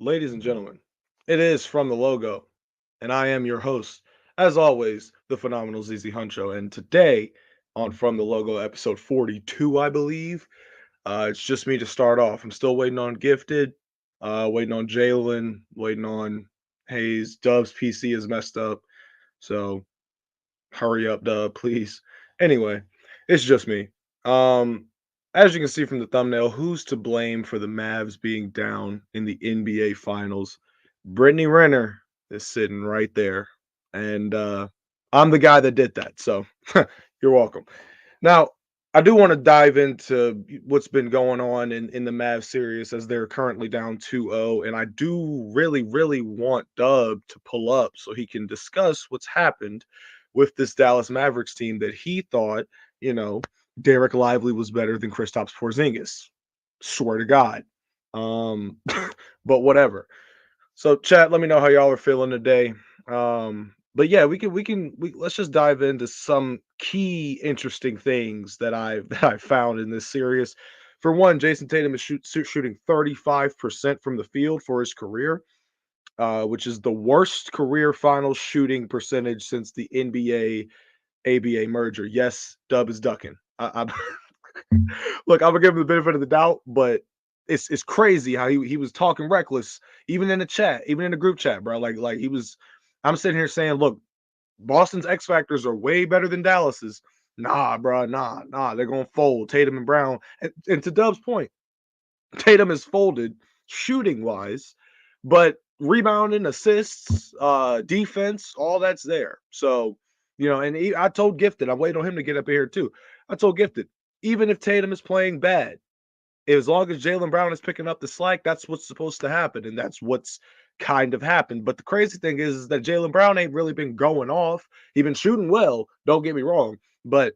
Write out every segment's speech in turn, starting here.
Ladies and gentlemen, it is From the Logo, and I am your host, as always, the phenomenal ZZ Huncho. And today, on From the Logo, episode 42, I believe, it's just me to start off. I'm still waiting on Gifted, waiting on Jalen, waiting on Hayes. Dub's PC is messed up, so hurry up, Dub, please. Anyway, it's just me. Um, as you can see from the thumbnail, who's to blame for the Mavs being down in the NBA Finals? Brittany Renner is sitting right there, and I'm the guy that did that. So you're welcome. Now, I do want to dive into what's been going on in the Mavs series as they're currently down 2-0, and I do really want Dub to pull up so he can discuss what's happened with this Dallas Mavericks team that he thought, you know, Derek Lively was better than Kristaps Porzingis. Swear to God. Um, but whatever. So chat, let me know how y'all are feeling today. But yeah, let's just dive into some key interesting things that I found in this series. For one, Jason Tatum is shooting 35% from the field for his career, which is the worst career final shooting percentage since the NBA ABA merger. Yes, Dub is ducking. Look, I'm gonna give him the benefit of the doubt, but it's crazy how he was talking reckless, even in the chat, even in the group chat, bro. Like he was. I'm sitting here saying, look, Boston's X factors are way better than Dallas's. Nah, bro, nah, they're gonna fold Tatum and Brown. And to Dub's point, Tatum is folded shooting wise, but rebounding, assists, defense, all that's there. So, and I told Gifted, I'm waiting on him to get up here too. I told Gifted, even if Tatum is playing bad, as long as Jaylen Brown is picking up the slack, that's what's supposed to happen, and that's what's kind of happened. But the crazy thing is that Jaylen Brown ain't really been going off. He's been shooting well, don't get me wrong, but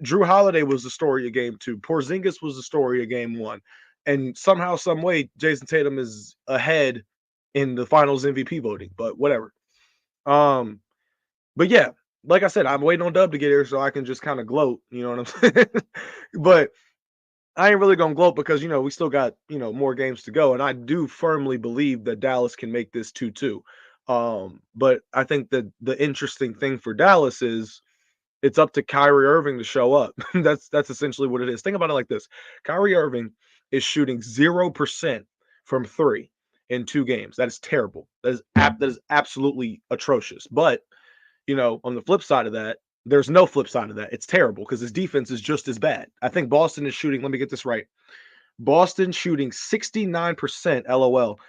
Drew Holiday was the story of game two. Porzingis was the story of game one. And somehow, some way, Jason Tatum is ahead in the finals MVP voting, but whatever. Um, but yeah, like I said, I'm waiting on Dub to get here so I can just kind of gloat, you know what I'm saying? But I ain't really gonna gloat because we still got more games to go, and I do firmly believe that Dallas can make this 2-2. But I think that the interesting thing for Dallas is it's up to Kyrie Irving to show up. That's essentially what it is. Think about it like this: Kyrie Irving is shooting 0% from three in 2 games. That is terrible. That is absolutely atrocious. But on the flip side of that, there's no flip side of that. It's terrible because his defense is just as bad. I think Boston is shooting. Let me get this right. Boston shooting 69% LOL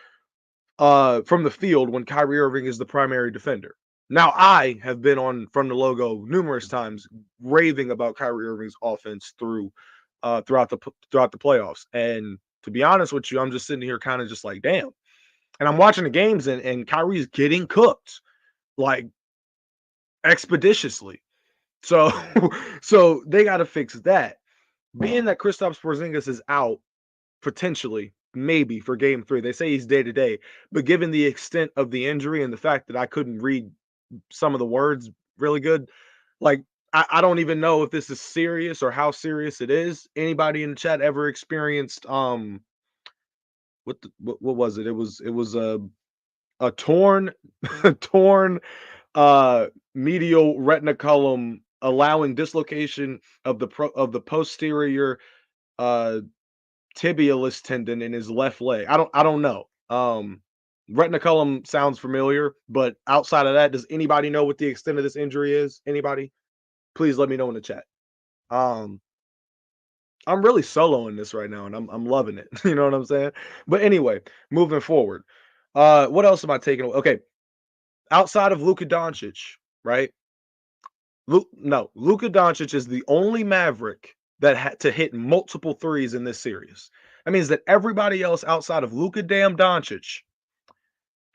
from the field when Kyrie Irving is the primary defender. Now, I have been on From the Logo numerous times raving about Kyrie Irving's offense throughout the playoffs. And to be honest with you, I'm just sitting here kind of just like, damn. And I'm watching the games and Kyrie's getting cooked like expeditiously. So so they got to fix that. Being that Kristaps Porzingis is out potentially, maybe for game 3. They say he's day to day, but given the extent of the injury and the fact that I couldn't read some of the words really good, like I don't even know if this is serious or how serious it is. Anybody in the chat ever experienced what was it? It was a torn torn medial retinaculum allowing dislocation of the posterior uh tibialis tendon in his left leg. I don't know. Retinaculum sounds familiar, but outside of that, does anybody know what the extent of this injury is? Anybody? Please let me know in the chat. Um, I'm really soloing this right now, and I'm loving it. You know what I'm saying? But anyway, moving forward. What else am I taking away? Okay, outside of Luka Doncic, right? Luka Doncic is the only Maverick that had to hit multiple threes in this series. That means that everybody else outside of Luka damn Doncic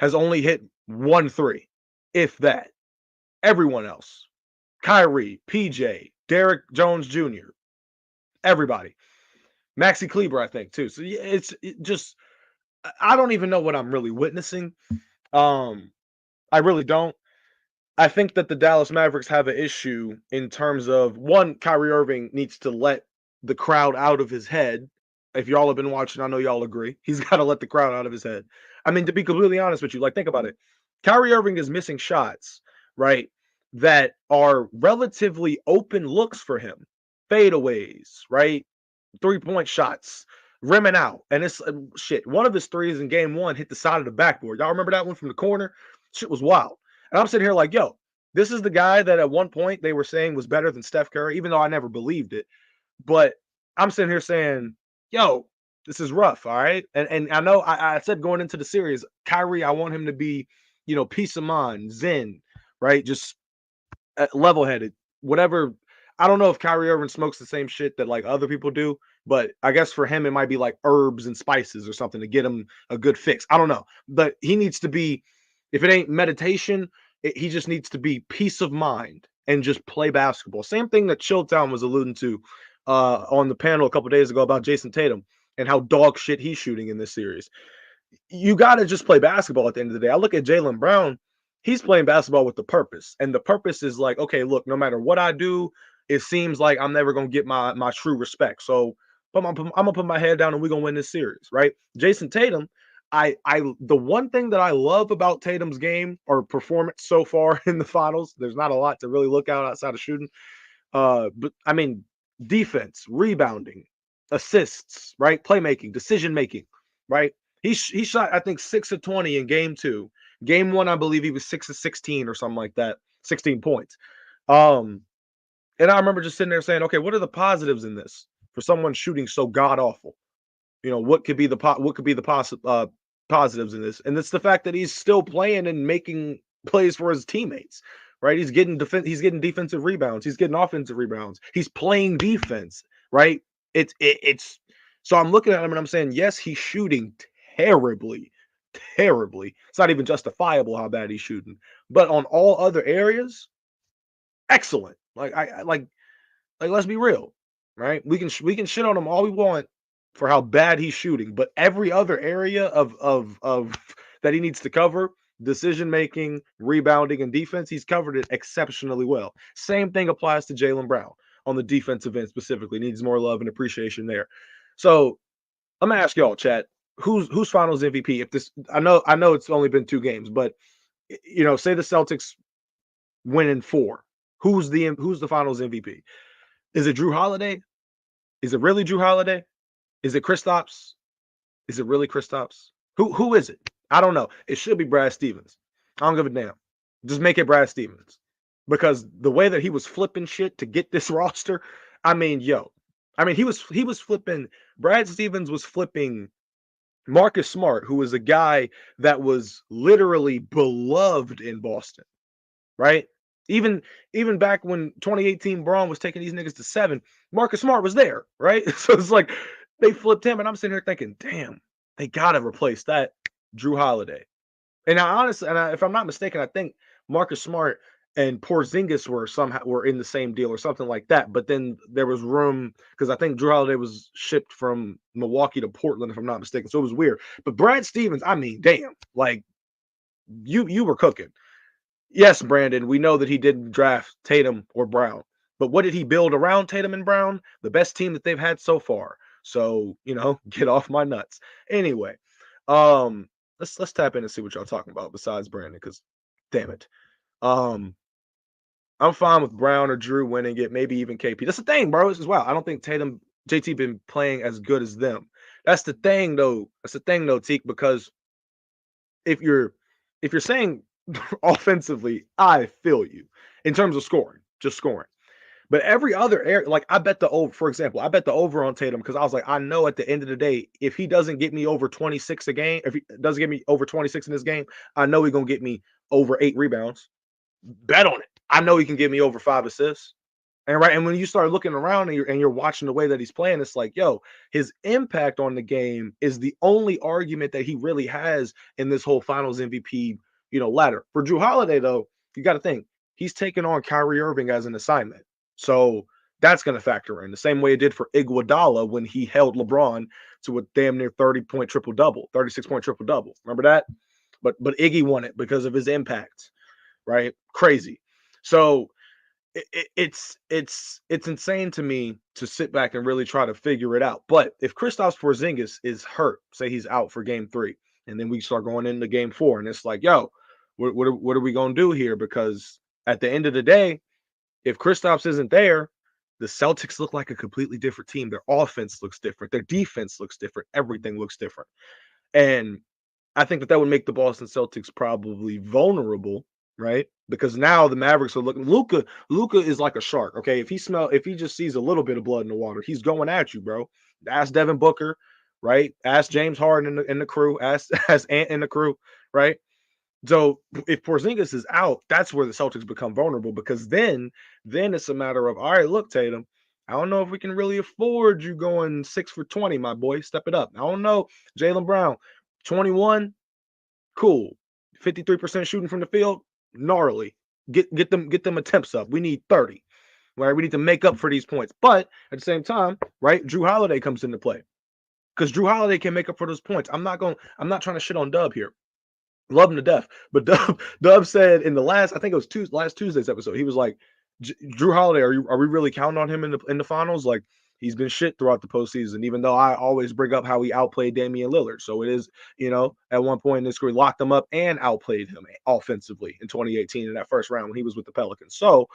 has only hit 1 3, if that. Everyone else, Kyrie, PJ, Derek Jones Jr., everybody. Maxi Kleber, I think, too. So yeah, just I don't even know what I'm really witnessing. I really don't. I think that the Dallas Mavericks have an issue in terms of one, Kyrie Irving needs to let the crowd out of his head If y'all have been watching, I know y'all agree. He's got to let the crowd out of his head. I mean, to be completely honest with you, like think about it. Kyrie Irving is missing shots, right? That are relatively open looks for him. Fadeaways, right? 3-point shots, rimming out. And it's shit. One of his threes in game one hit the side of the backboard. Y'all remember that one from the corner? Shit was wild. And I'm sitting here like, yo, this is the guy that at one point they were saying was better than Steph Curry, even though I never believed it. But I'm sitting here saying, yo, this is rough. All right. And I know I said going into the series, Kyrie, I want him to be, peace of mind, zen, right? Just level headed, whatever. I don't know if Kyrie Irving smokes the same shit that like other people do, but I guess for him, it might be like herbs and spices or something to get him a good fix. I don't know. But he needs to be, if it ain't meditation, he just needs to be peace of mind and just play basketball. Same thing that Chilltown was alluding to on the panel a couple days ago about Jason Tatum and how dog shit he's shooting in this series. You got to just play basketball at the end of the day. I look at Jaylen Brown, he's playing basketball with the purpose. And the purpose is like, okay, look, no matter what I do, it seems like I'm never going to get my true respect. So I'm going to put my head down and we're going to win this series, right? Jason Tatum, the one thing that I love about Tatum's game or performance so far in the finals, there's not a lot to really look out outside of shooting. But I mean, defense, rebounding, assists, right? Playmaking, decision making, right? He shot, I think, 6 of 20 in game two. Game one, I believe he was 6 of 16 or something like that, 16 points. And I remember just sitting there saying, okay, what are the positives in this for someone shooting so god awful? What could be the positives in this? And it's the fact that he's still playing and making plays for his teammates, right? He's getting defensive rebounds, he's getting offensive rebounds, he's playing defense, right? It's so I'm looking at him and I'm saying, yes, he's shooting terribly, terribly. It's not even justifiable how bad he's shooting, but on all other areas, excellent. Like I like let's be real, right? We can shit on him all we want for how bad he's shooting, but every other area of that he needs to cover, decision making, rebounding, and defense, he's covered it exceptionally well. Same thing applies to Jaylen Brown on the defensive end specifically. Needs more love and appreciation there. So I'm gonna ask y'all, chat, who's Finals MVP? If this, I know it's only been 2 games, but say the Celtics win in 4. Who's the Finals MVP? Is it Drew Holiday? Is it really Drew Holiday? Is it Kristaps? Is it really Kristaps? Who is it? I don't know. It should be Brad Stevens. I don't give a damn. Just make it Brad Stevens. Because the way that he was flipping shit to get this roster, I mean, he was flipping. Brad Stevens was flipping Marcus Smart, who was a guy that was literally beloved in Boston, right? Even back when 2018 Braun was taking these niggas to 7, Marcus Smart was there, right? So it's like they flipped him, and I'm sitting here thinking, damn, they gotta replace that Drew Holiday. And I honestly, if I'm not mistaken, I think Marcus Smart and Porzingis were in the same deal or something like that. But then there was room because I think Drew Holiday was shipped from Milwaukee to Portland, if I'm not mistaken. So it was weird. But Brad Stevens, I mean, damn, like you were cooking. Yes, Brandon, we know that he didn't draft Tatum or Brown, but what did he build around Tatum and Brown? The best team that they've had so far. So, get off my nuts. Anyway, let's tap in and see what y'all talking about besides Brandon, because damn it. I'm fine with Brown or Drew winning it, maybe even KP. That's the thing, bro. As well. I don't think Tatum, JT been playing as good as them. That's the thing, though. Teak, because if you're saying offensively, I feel you in terms of scoring, just scoring. But every other area, like I bet the over, for example, I bet the over on Tatum because I was like, I know at the end of the day, if he doesn't get me over 26 a game, if he doesn't get me over 26 in this game, I know he's gonna get me over 8 rebounds. Bet on it. I know he can get me over 5 assists. And when you start looking around and you're watching the way that he's playing, it's like, yo, his impact on the game is the only argument that he really has in this whole Finals MVP, ladder. For Drew Holiday, though, you got to think he's taking on Kyrie Irving as an assignment, so that's going to factor in the same way it did for Iguodala when he held LeBron to a damn near 30-point triple-double, 36-point triple-double. Remember that? But Iggy won it because of his impact, right? Crazy. So it's insane to me to sit back and really try to figure it out. But if Kristaps Porzingis is hurt, say he's out for game 3, and then we start going into game 4, and it's like, yo, what are we gonna do here? Because at the end of the day, if Kristaps isn't there, the Celtics look like a completely different team. Their offense looks different. Their defense looks different. Everything looks different. And I think that would make the Boston Celtics probably vulnerable, right? Because now the Mavericks are looking. Luka is like a shark. Okay, if he just sees a little bit of blood in the water, he's going at you, bro. Ask Devin Booker, right? Ask James Harden in the crew. Ask Ant in the crew, right? So if Porzingis is out, that's where the Celtics become vulnerable, because then it's a matter of, all right, look, Tatum, I don't know if we can really afford you going 6 for 20, my boy. Step it up. I don't know. Jaylen Brown, 21, cool. 53% shooting from the field, gnarly. Get them attempts up. We need 30. Right? We need to make up for these points. But at the same time, right, Drew Holiday comes into play. Because Drew Holiday can make up for those points. I'm not trying to shit on Dub here. Love him to death. But Dub said in the last, I think it was last Tuesday's episode, he was like, Drew Holiday, are we really counting on him in the finals? Like, he's been shit throughout the postseason, even though I always bring up how he outplayed Damian Lillard. So it is, at one point in his career, locked him up and outplayed him offensively in 2018 in that first round when he was with the Pelicans. So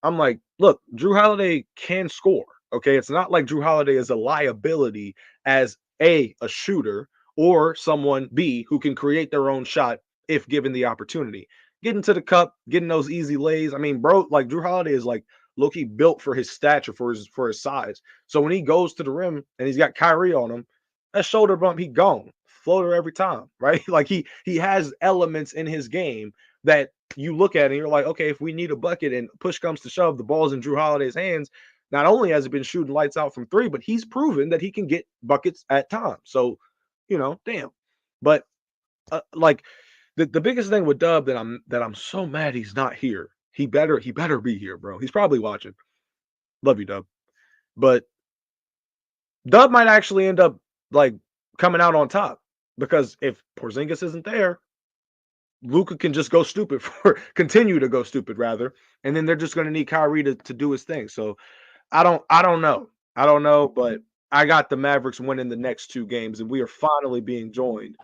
I'm like, look, Drew Holiday can score. Okay. It's not like Drew Holiday is a liability as a shooter, or someone B who can create their own shot if given the opportunity. Getting to the cup, getting those easy lays. I mean, bro, like Drew Holiday is like low-key built for his stature, for his size. So when he goes to the rim and he's got Kyrie on him, that shoulder bump, he gone. Floater every time, right? Like he has elements in his game that you look at and you're like, okay, if we need a bucket and push comes to shove, the ball's in Drew Holiday's hands. Not only has he been shooting lights out from 3, but he's proven that he can get buckets at times. So, damn. But like the biggest thing with Dub that I'm so mad he's not here. He better be here, bro. He's probably watching. Love you, Dub. But Dub might actually end up like coming out on top, because if Porzingis isn't there, Luka can just continue to go stupid rather, and then they're just going to need Kyrie to do his thing. So I don't know, but I got the Mavericks winning the next 2 games, and we are finally being joined,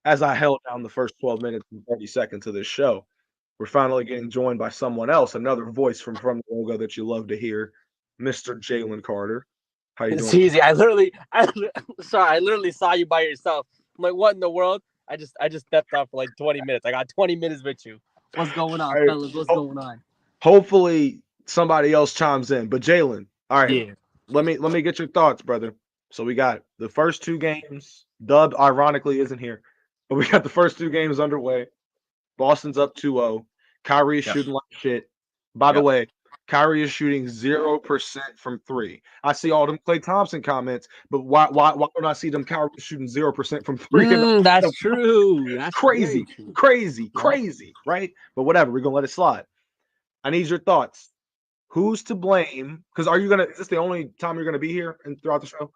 as I held down the first 12 minutes and 30 seconds of this show. We're finally getting joined by someone else, another voice from the logo that you love to hear, Mr. Jalen Carter. How you doing? It's easy. I literally saw you by yourself. I'm like, what in the world? I just stepped off for like 20 minutes. I got 20 minutes with you. What's going on, Right. fellas? What's going on? Hopefully somebody else chimes in. But Jalen, all right, Yeah. let me get your thoughts, brother. So we got the first 2 games. Dub ironically isn't here, but we got the first 2 games underway. Boston's up 2-0. Kyrie is shooting like shit. By the way, Kyrie is shooting 0% from 3. I see all them Klay Thompson comments, but why don't I see them Kyrie shooting 0% from 3? That's true. That's Crazy, true. crazy, right? But whatever, we're gonna let it slide. I need your thoughts. Who's to blame? Because is this the only time you're gonna be here and throughout the show?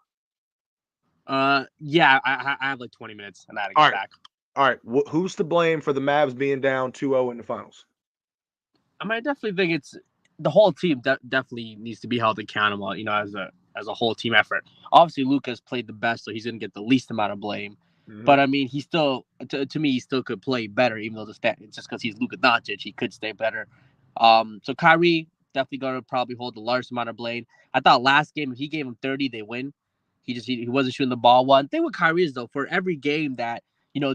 Yeah, I have like 20 minutes and I gotta get back. All right. Who's to blame for the Mavs being down 2-0 in the finals? I mean, I definitely think it's the whole team definitely needs to be held accountable, as a whole team effort. Obviously, Luka's played the best, so he's going to get the least amount of blame. Mm-hmm. But I mean, he still, to me, he still could play better, even though it's just because he's Luka Doncic, he could stay better. So Kyrie definitely going to probably hold the largest amount of blame. I thought last game, if he gave him 30, they win. He wasn't shooting the ball well. And the thing with Kyrie is, though, for every game that,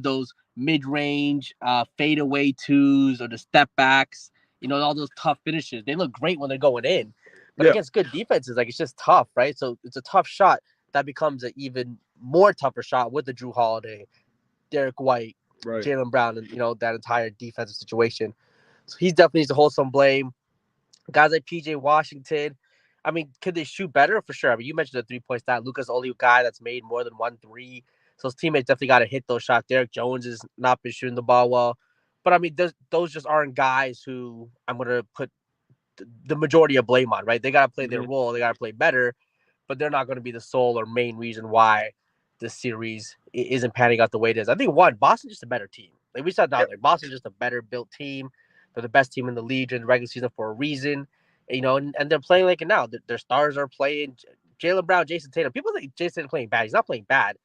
those mid-range fadeaway twos or the step backs, all those tough finishes, they look great when they're going in. But against good defenses, like, it's just tough, right? So it's a tough shot. That becomes an even more tougher shot with the Drew Holiday, Derek White, right, Jaylen Brown, and, that entire defensive situation. So he definitely needs to hold some blame. Guys like PJ Washington, I mean, could they shoot better? For sure. I mean, you mentioned the 3-point stat. Luka's the only guy that's made more than 1 3. So his teammates definitely got to hit those shots. Derek Jones has not been shooting the ball well. But, I mean, those just aren't guys who I'm going to put the majority of blame on, right? They got to play their role. They got to play better. But they're not going to be the sole or main reason why this series isn't panning out the way it is. I think, Boston's just a better team. Like we said out there, Boston's just a better built team. They're the best team in the league in the regular season for a reason. and they're playing like it now. Their stars are playing. Jaylen Brown, Jason Tatum. People think Jason Tatum playing bad. He's not playing bad.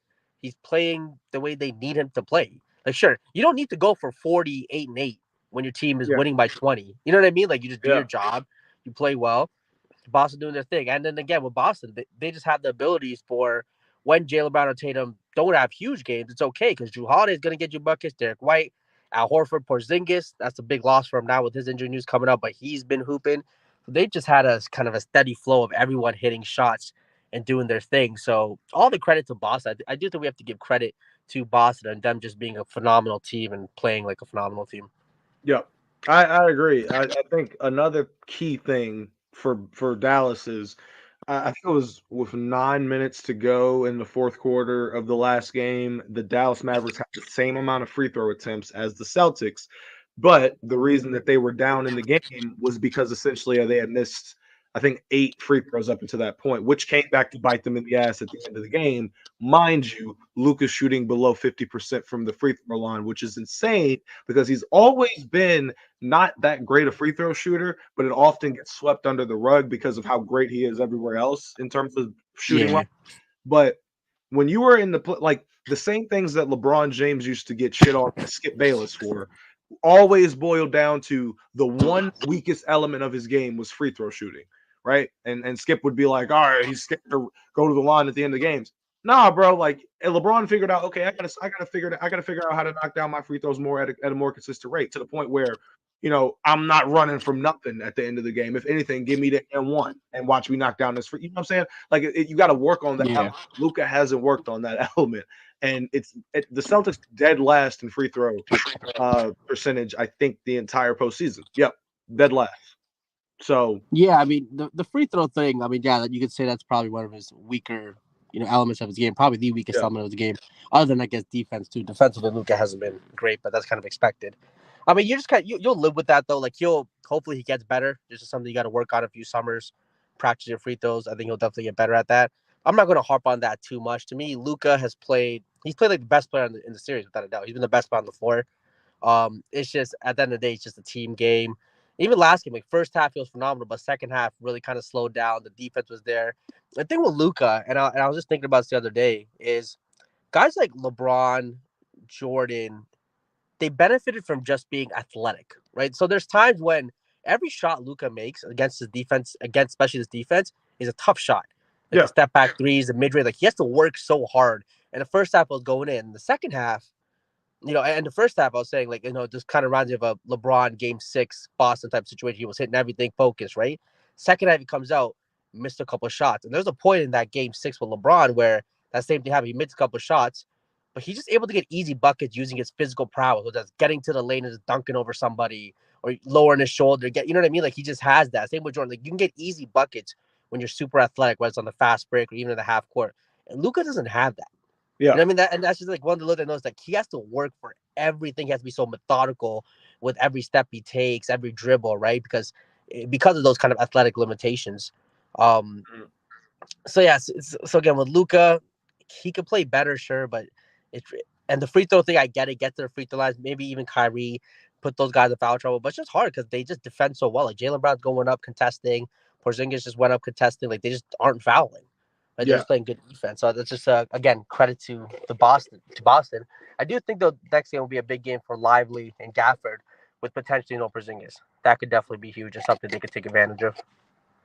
He's playing the way they need him to play. Like, sure, you don't need to go for 48-8 when your team is Yeah. winning by 20. You know what I mean? Like, you just do Yeah. your job, you play well. Boston doing their thing. And then again with Boston, they just have the abilities for when Jaylen Brown or Tatum don't have huge games, it's okay because Drew Holiday is going to get you buckets. Derek White, Al Horford, Porzingis, that's a big loss for him now with his injury news coming up, but he's been hooping. So they just had a kind of a steady flow of everyone hitting shots and doing their thing. So all the credit to Boston. I do think we have to give credit to Boston and them just being a phenomenal team and playing like a phenomenal team. Yeah, I agree. I think another key thing for Dallas is I think it was with 9 minutes to go in the fourth quarter of the last game, the Dallas Mavericks had the same amount of free throw attempts as the Celtics, but the reason that they were down in the game was because essentially they had missed, I think, 8 free throws up until that point, which came back to bite them in the ass at the end of the game. Mind you, Luka's shooting below 50% from the free throw line, which is insane because he's always been not that great a free throw shooter, but it often gets swept under the rug because of how great he is everywhere else in terms of shooting. Yeah. But when you were in like the same things that LeBron James used to get shit on Skip Bayless for, always boiled down to the one weakest element of his game was free throw shooting, right? And Skip would be like, all right, he's scared to go to the line at the end of the games. Nah, bro. Like, and LeBron figured out, okay, I gotta figure out how to knock down my free throws more at a more consistent rate to the point where, I'm not running from nothing at the end of the game. If anything, give me the N1 and watch me knock down this free. You know what I'm saying? Like, you got to work on that. Yeah. Luka hasn't worked on that element, and the Celtics dead last in free throw percentage. I think the entire postseason. Yep, dead last. So Yeah, I mean the free throw thing. I mean, yeah, you could say that's probably one of his weaker, elements of his game. Probably the weakest yeah, element of the game, other than I guess defense too. Defensively, Luka hasn't been great, but that's kind of expected. I mean, you just you'll live with that though. Like you'll hopefully he gets better. This is something you got to work on a few summers. Practice your free throws. I think he'll definitely get better at that. I'm not going to harp on that too much. To me, Luka has played. He's played like the best player in the series without a doubt. He's been the best player on the floor. It's just at the end of the day, it's just a team game. Even last game, like first half, he was phenomenal, but second half really kind of slowed down. The defense was there. The thing with Luka, and I was just thinking about this the other day, is guys like LeBron, Jordan, they benefited from just being athletic, right? So there's times when every shot Luka makes against his defense, against especially this defense, is a tough shot. Like yeah, the step back threes, the mid range, like he has to work so hard. And the first half was going in. The second half, and the first half I was saying, like, just kind of reminds me of a LeBron game 6 Boston type situation. He was hitting everything focused, right? Second half he comes out, missed a couple of shots. And there's a point in that game 6 with LeBron where that same thing happened. He missed a couple of shots, but he's just able to get easy buckets using his physical prowess, whether that's getting to the lane and just dunking over somebody or lowering his shoulder. You know what I mean? Like he just has that. Same with Jordan. Like you can get easy buckets when you're super athletic, whether it's on the fast break or even in the half court. And Luka doesn't have that. yeah, I mean that's just like one of the little things. Like he has to work for everything. He has to be so methodical with every step he takes, every dribble, right? Because of those kind of athletic limitations. Um, mm, so yeah, so again with Luka, he could play better, sure, but it's and the free throw thing, I get it. Get to the free throw lines, maybe even Kyrie put those guys in foul trouble, but it's just hard because they just defend so well. Like Jaylen Brown's going up contesting, Porzingis just went up contesting. Like they just aren't fouling. Like they're yeah, just playing good defense. So that's just again credit to Boston. I do think the next game will be a big game for Lively and Gafford with potentially no Porzingis. That could definitely be huge and something they could take advantage of.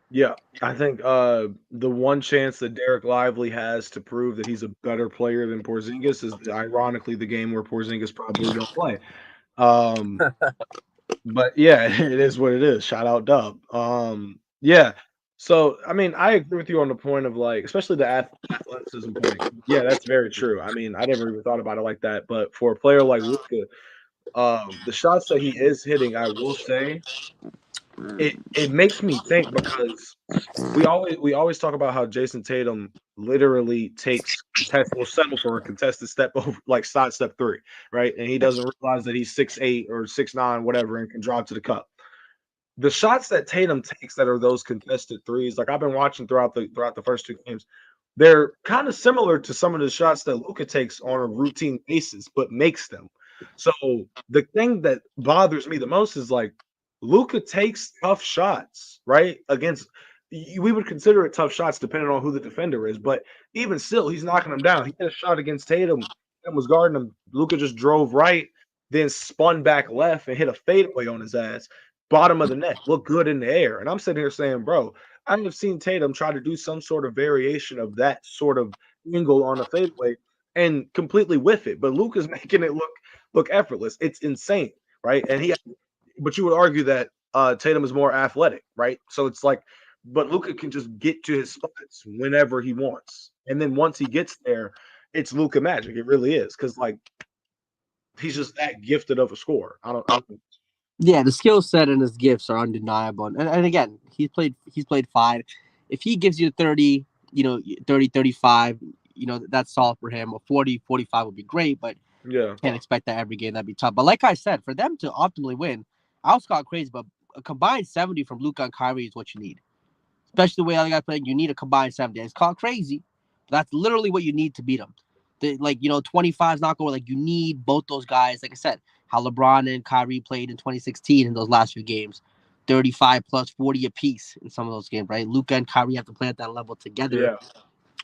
yeah. I think the one chance that Derek Lively has to prove that he's a better player than Porzingis is ironically the game where Porzingis probably won't play. Um, But yeah, it is what it is. Shout out Dub. Yeah. So I mean, I agree with you on the point of like, especially the athleticism point. Yeah, that's very true. I mean, I never even thought about it like that. But for a player like Luka, the shots that he is hitting, I will say, it makes me think because we always talk about how Jason Tatum literally takes will settle for a contested step over like side step three, right? And he doesn't realize that he's 6'8" or 6'9", whatever, and can drive to the cup. The shots that Tatum takes that are those contested threes, like I've been watching throughout the first 2 games, they're kind of similar to some of the shots that Luka takes on a routine basis, but makes them. So the thing that bothers me the most is like Luka takes tough shots, right? Against we would consider it tough shots depending on who the defender is, but even still, he's knocking them down. He had a shot against Tatum and was guarding him. Luka just drove right, then spun back left and hit a fadeaway on his ass, bottom of the net, looked good in the air. And I'm sitting here saying, bro, I have seen Tatum try to do some sort of variation of that sort of angle on a fadeaway and completely whiff it, but Luka's making it look effortless. It's insane, right? And but you would argue that Tatum is more athletic, right? So it's like, but Luka can just get to his spots whenever he wants, and then once he gets there, it's Luka magic. It really is because like he's just that gifted of a scorer. I don't. Yeah, the skill set and his gifts are undeniable. And again, he's played fine. If he gives you 30, 30, 35, that's solid for him. A 40, 45 would be great, but Yeah, can't expect that every game. That'd be tough. But like I said, for them to optimally win, I was got crazy, but a combined 70 from Luka and Kyrie is what you need. Especially the way other guys playing, you need a combined 70. It's called crazy, but that's literally what you need to beat them. 25 is not going. Like, you need both those guys. Like I said, how LeBron and Kyrie played in 2016 in those last few games, 35 plus 40 apiece in some of those games, right? Luka and Kyrie have to play at that level together. yeah,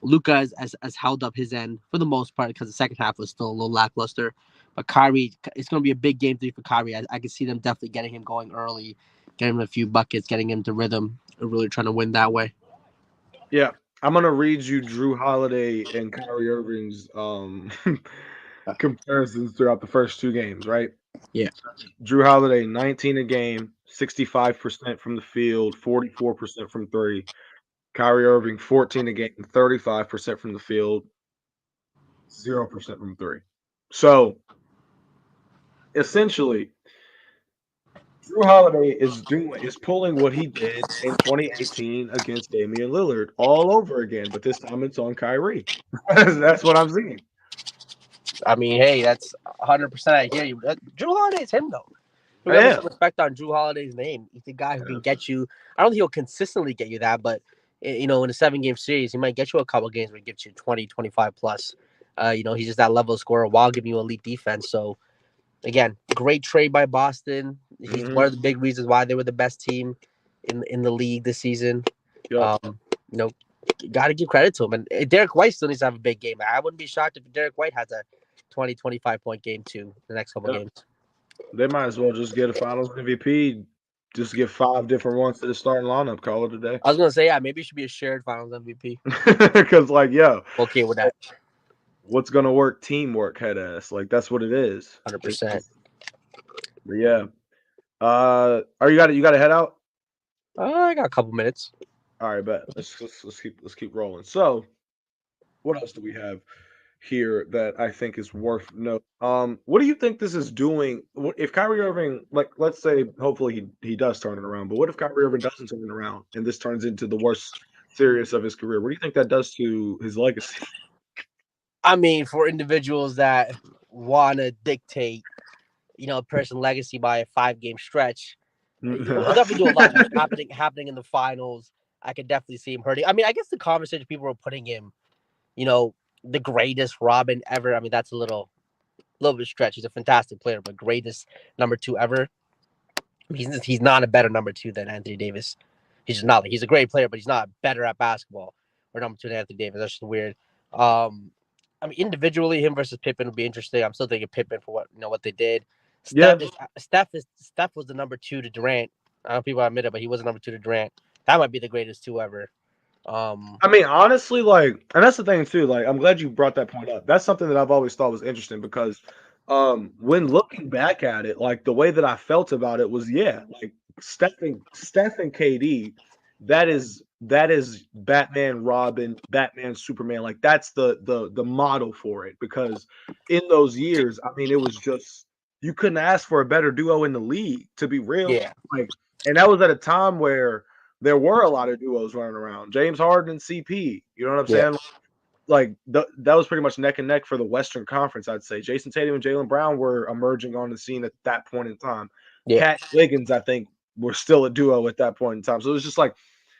Luka has held up his end for the most part because the second half was still a little lackluster. But Kyrie, it's going to be a big game 3 for Kyrie. I can see them definitely getting him going early, getting him a few buckets, getting him to rhythm, and really trying to win that way. yeah. I'm gonna read you Drew Holiday and Kyrie Irving's comparisons throughout the first 2 games, right? Yeah. Drew Holiday, 19 a game, 65% from the field, 44% from three. Kyrie Irving, 14 a game, 35% from the field, 0% from three. So essentially, Drew Holiday is pulling what he did in 2018 against Damian Lillard all over again, but this time it's on Kyrie. That's what I'm seeing. I mean, hey, that's 100%. I hear you. Drew Holiday's him, though. We got to put Yeah. some respect on Drew Holiday's name. He's the guy who can get you. I don't think he'll consistently get you that, but in a 7-game series, he might get you a couple games where he gives you 20, 25 plus. He's just that level of scorer while giving you elite defense. So again, great trade by Boston. He's one of the big reasons why they were the best team in the league this season. Yep. You know, got to give credit to him. And Derek White still needs to have a big game. I wouldn't be shocked if Derek White has a 20, 25 point game too the next couple games. They might as well just get a Finals MVP. Just get 5 different ones to the starting lineup. Call it a day. I was gonna say, yeah, maybe it should be a shared Finals MVP. Because, like, yo, Okay with that. what's gonna work? Teamwork, head ass. Like, that's what it is. 100%. But yeah. Are you got to head out? I got a couple minutes. All right, bet. Let's keep rolling. So, what else do we have here that I think is worth note? What do you think this is doing? If Kyrie Irving, like, let's say, hopefully he does turn it around, but what if Kyrie Irving doesn't turn it around and this turns into the worst series of his career? What do you think that does to his legacy? I mean, for individuals that want to dictate, a person's legacy by a 5-game stretch, we'll definitely do a lot happening in the finals. I could definitely see him hurting. I mean, I guess the conversation people were putting him, the greatest Robin ever. I mean, that's a little bit stretch. He's a fantastic player, but greatest number 2 ever. He's not a better number 2 than Anthony Davis. He's just not. He's a great player, but he's not better at basketball or number 2 than Anthony Davis. That's just weird. I mean, individually, him versus Pippen would be interesting. I'm still thinking Pippen for what they did. Steph was the number 2 to Durant. I don't know if people admit it, but he was the number 2 to Durant. That might be the greatest 2 ever. I mean, honestly, like, and that's the thing too. Like, I'm glad you brought that point up. That's something that I've always thought was interesting because, when looking back at it, like the way that I felt about it was, yeah, like Steph and KD, that is Batman, Robin, Batman, Superman. Like that's the model for it because in those years, I mean, it was just you couldn't ask for a better duo in the league. To be real, Yeah. like, and that was at a time where there were a lot of duos running around. James Harden and CP. You know what I'm saying? Like that was pretty much neck and neck for the Western Conference, I'd say. Jason Tatum and Jaylen Brown were emerging on the scene at that point in time. Yeah. Cat Wiggins, I think, were still a duo at that point in time. So it was just like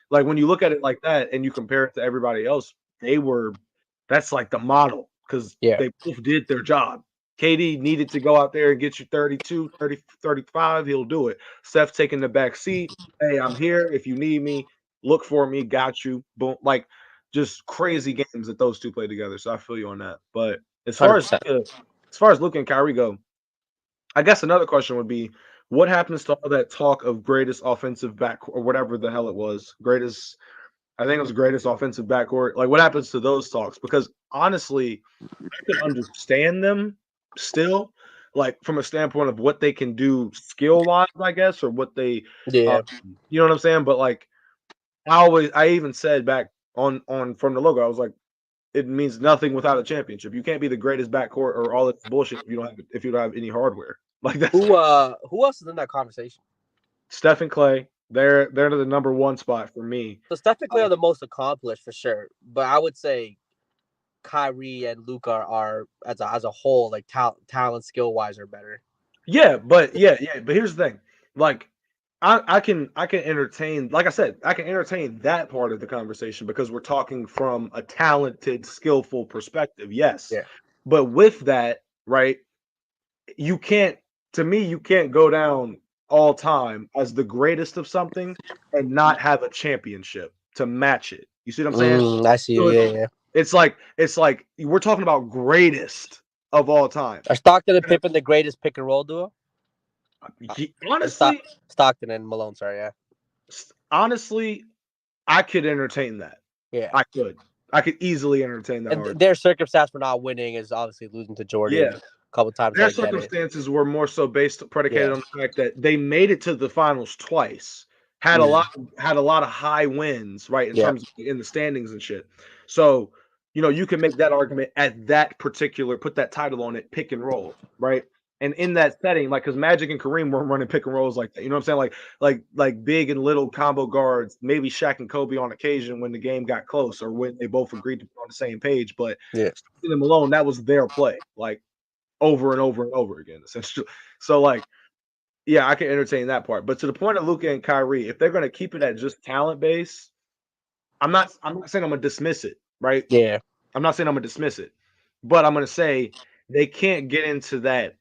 when you look at it like that and you compare it to everybody else, that's like the model because they both did their job. KD needed to go out there and get you 32, 30, 35, he'll do it. Steph taking the back seat. Hey, I'm here. If you need me, look for me. Got you. Boom. Like, just crazy games that those two play together. So I feel you on that. But as far as 100%. Luka and Kyrie go, I guess another question would be, what happens to all that talk of greatest offensive back or whatever the hell it was? Greatest, I think it was greatest offensive backcourt. Like, what happens to those talks? Because honestly, I can understand them still, like from a standpoint of what they can do skill wise, I guess, or what they, Yeah. you know what I'm saying. But like, I even said back on from the logo, I was like, it means nothing without a championship. You can't be the greatest backcourt or all this bullshit if you don't have any hardware. Like that's Who else is in that conversation? Steph and Clay. They're the number one spot for me. So Steph and Clay are the most accomplished for sure, but I would say Kyrie and Luka are as a whole, like talent skill wise, are better. Yeah, but here's the thing. Like, I can entertain, like I said, I can entertain that part of the conversation because we're talking from a talented, skillful perspective. Yes. Yeah. But with that, right, you can't, to me, you can't go down all time as the greatest of something and not have a championship to match it. You see what I'm saying? I see. So Yeah. it's like we're talking about greatest of all time. Are Stockton and Pippen the greatest pick and roll duo? Honestly, Stockton and Malone. Sorry, yeah. Honestly, I could entertain that. Yeah, I could easily entertain that. And their circumstance for not winning is obviously losing to Jordan a couple times. Their circumstances were more so predicated on the fact that they made it to the finals twice, had a lot of high wins, right, in terms of in the standings and shit. So, you can make that argument at that particular, put that title on it, pick and roll, right? And in that setting, like, because Magic and Kareem weren't running pick and rolls like that. You know what I'm saying? Like big and little combo guards, maybe Shaq and Kobe on occasion when the game got close or when they both agreed to be on the same page. But Stockton and Malone, that was their play, like over and over and over again, essentially. So, like, yeah, I can entertain that part. But to the point of Luka and Kyrie, if they're going to keep it at just talent base, I'm not saying I'm going to dismiss it, right? Yeah. I'm not saying I'm going to dismiss it, but I'm going to say they can't get into that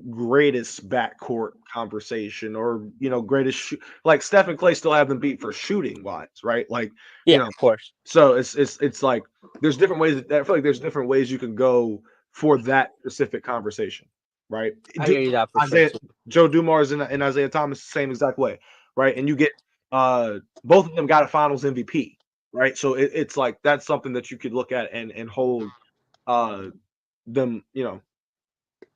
greatest backcourt conversation or greatest like Steph and Clay still have them beat for shooting wise, right? Like, of course. So it's like there's different ways I feel like there's different ways you can go for that specific conversation, right? I hear you that for sure. Joe Dumars and Isaiah Thomas the same exact way, right? And you get both of them got a Finals MVP, right? So it's like that's something that you could look at and hold them,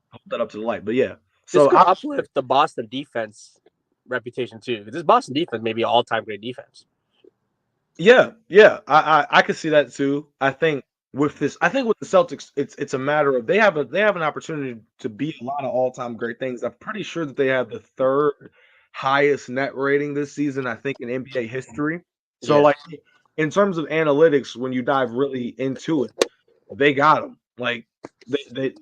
hold that up to the light. But yeah, so this could uplift the Boston defense reputation too. This Boston defense may be an all-time great defense. Yeah, I could see that too. I think with the Celtics, it's a matter of they have an opportunity to be a lot of all-time great things. I'm pretty sure that they have the third highest net rating this season, I think, in NBA history. So, like, in terms of analytics, when you dive really into it, they got them. Like,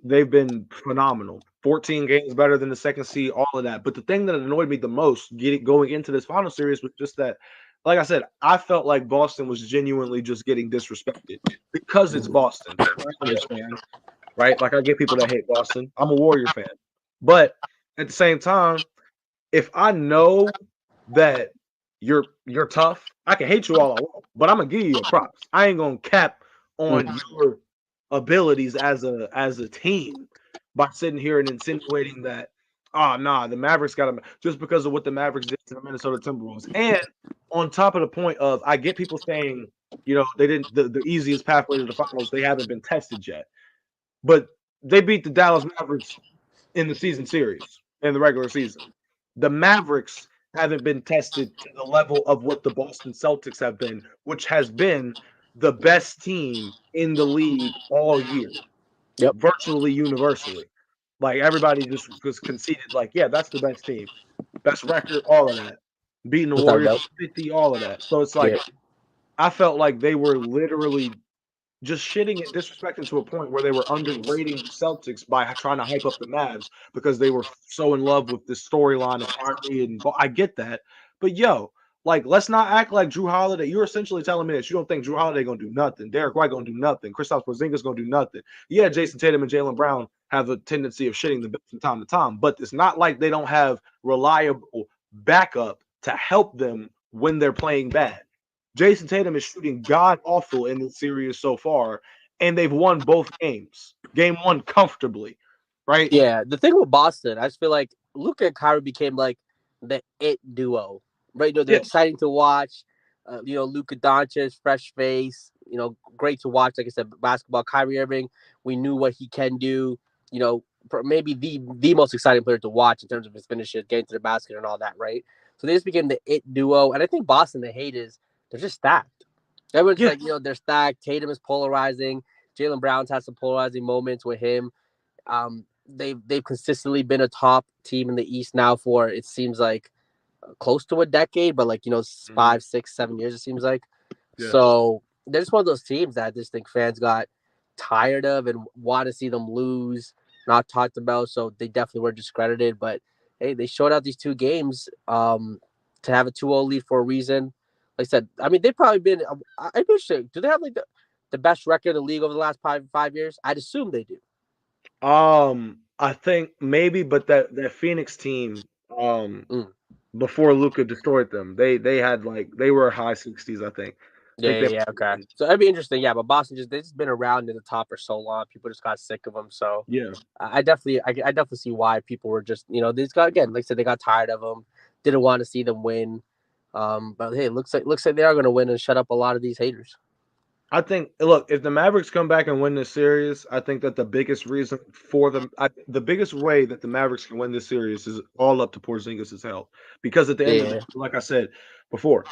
they've been phenomenal. 14 games better than the second seed, all of that. But the thing that annoyed me the most going into this final series was just that, like I said, I felt like Boston was genuinely just getting disrespected because it's Boston. I'm a Warriors fan, right? Like, I get people that hate Boston. I'm a Warrior fan. But at the same time, if I know that you're tough, I can hate you all I want, but I'm gonna give you your props. I ain't gonna cap on your abilities as a team by sitting here and insinuating that the Mavericks got them just because of what the Mavericks did to the Minnesota Timberwolves. And on top of the point of, I get people saying, they didn't the easiest pathway to the finals, they haven't been tested yet. But they beat the Dallas Mavericks in the season series, in the regular season. The Mavericks haven't been tested to the level of what the Boston Celtics have been, which has been the best team in the league all year. Virtually universally. Like, everybody just conceded, like, yeah, that's the best team. Best record, all of that. Beating the Warriors 50, all of that. So it's like, I felt like they were literally just shitting and disrespecting to a point where they were underrating the Celtics by trying to hype up the Mavs because they were so in love with the storyline of Kyrie and I get that. But Like, let's not act like Drew Holiday. You're essentially telling me that you don't think Drew Holiday gonna do nothing. Derek White gonna do nothing. Kristaps Porzingis gonna do nothing. Yeah, Jason Tatum and Jaylen Brown have a tendency of shitting the bed from time to time, but it's not like they don't have reliable backup to help them when they're playing bad. Jason Tatum is shooting god awful in the series so far, and they've won both games. Game one comfortably, right? Yeah, the thing with Boston, I just feel like Luka and Kyrie became like the it duo, right? They're Yeah. exciting to watch. Luka Doncic, fresh face. Great to watch. Like I said, basketball. Kyrie Irving, we knew what he can do. Maybe the most exciting player to watch in terms of his finishes, getting to the basket and all that, right? So they just became the it duo, and I think Boston, the hate is they're just stacked. Everyone's Yeah. like, they're stacked. Tatum is polarizing. Jaylen Brown's had some polarizing moments with him. They've consistently been a top team in the East now for it seems like close to a decade, but like 5, 6, 7 years it seems like. Yeah. So they're just one of those teams that I just think fans got tired of and want to see them lose, not talked about. So they definitely were discredited. But hey, they showed out these 2 games to have a 2-0 lead for a reason. Like I said, I mean they've probably been. I'd be interested. Do they have like the best record in the league over the last 5 years? I'd assume they do. I think maybe, but that Phoenix team, Mm. before Luka destroyed them, they had like they were high 60s, I think. I Yeah, think they yeah, okay. So that'd be interesting. Yeah, but Boston they've just been around in the top for so long. People just got sick of them. So yeah. I definitely see why people were just these got again like I said they got tired of them, didn't want to see them win. But hey, looks like they are going to win and shut up a lot of these haters. I think look, if the Mavericks come back and win this series, I think that the biggest reason for them, the biggest way that the Mavericks can win this series is all up to Porzingis' health. Because at the end of the Yeah, day, like I said before,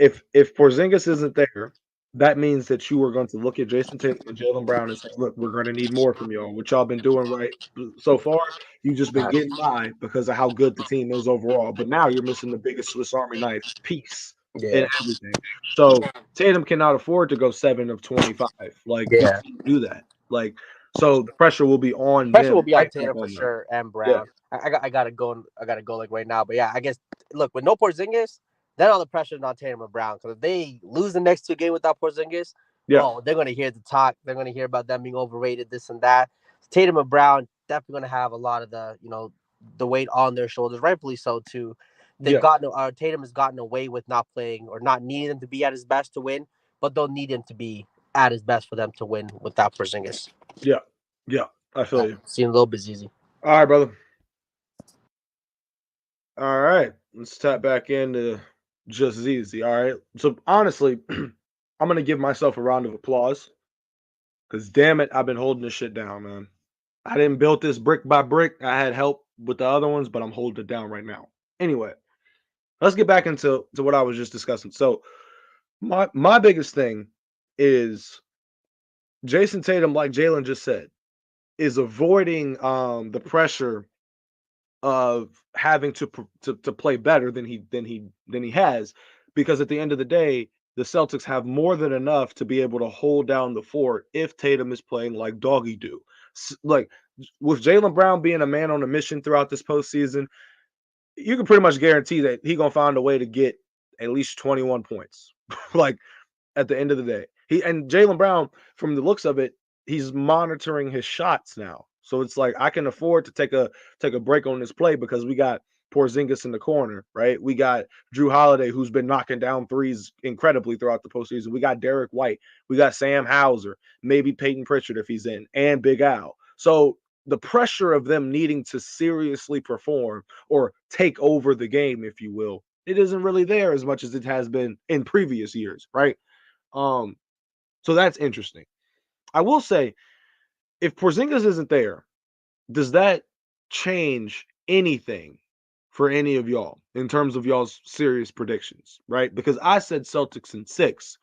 if Porzingis isn't there, that means that you are going to look at Jason Tatum and Jaylen Brown and say, "Look, we're going to need more from y'all. What y'all been doing right so far, you've just been getting by because of how good the team is overall. But now you're missing the biggest Swiss Army knife piece in yeah, everything. So Tatum cannot afford to go 7 of 25. Like he yeah. can't do that. Like so, the pressure will be on Pressure will them, be on right back Tatum for on them. sure and Yeah, Brown. I gotta go. I gotta go like right now. But yeah, I guess look with no Porzingis, then all the pressure is on Tatum and Brown because if they lose the next 2 games without Porzingis, yeah, oh, they're gonna hear the talk. They're gonna hear about them being overrated, this and that. Tatum and Brown definitely gonna have a lot of the weight on their shoulders, rightfully so too. yeah, Tatum has gotten away with not playing or not needing him to be at his best to win, but they'll need him to be at his best for them to win without Porzingis. yeah, yeah. I feel you. Seeing a little bit easy. All right, brother. All right, let's tap back into just ZZ. All right. So honestly, I'm gonna give myself a round of applause because damn it, I've been holding this shit down, man. I didn't build this brick by brick. I had help with the other ones, but I'm holding it down right now. Anyway, let's get back into what I was just discussing. So my biggest thing is Jason Tatum, like Jalen just said, is avoiding the pressure of having to play better than he has, because at the end of the day, the Celtics have more than enough to be able to hold down the fort if Tatum is playing like doggy do. Like with Jaylen Brown being a man on a mission throughout this postseason, you can pretty much guarantee that he gonna find a way to get at least 21 points. Like at the end of the day. He and Jaylen Brown, from the looks of it, he's monitoring his shots now. So it's like I can afford to take a break on this play because we got Porzingis in the corner, right? We got Drew Holiday, who's been knocking down threes incredibly throughout the postseason. We got Derek White, we got Sam Hauser, maybe Peyton Pritchard if he's in, and Big Al. So the pressure of them needing to seriously perform or take over the game, if you will, it isn't really there as much as it has been in previous years, right? Um, so that's interesting. I will say, if Porzingis isn't there, does that change anything for any of y'all in terms of y'all's serious predictions, right? Because I said Celtics in 6,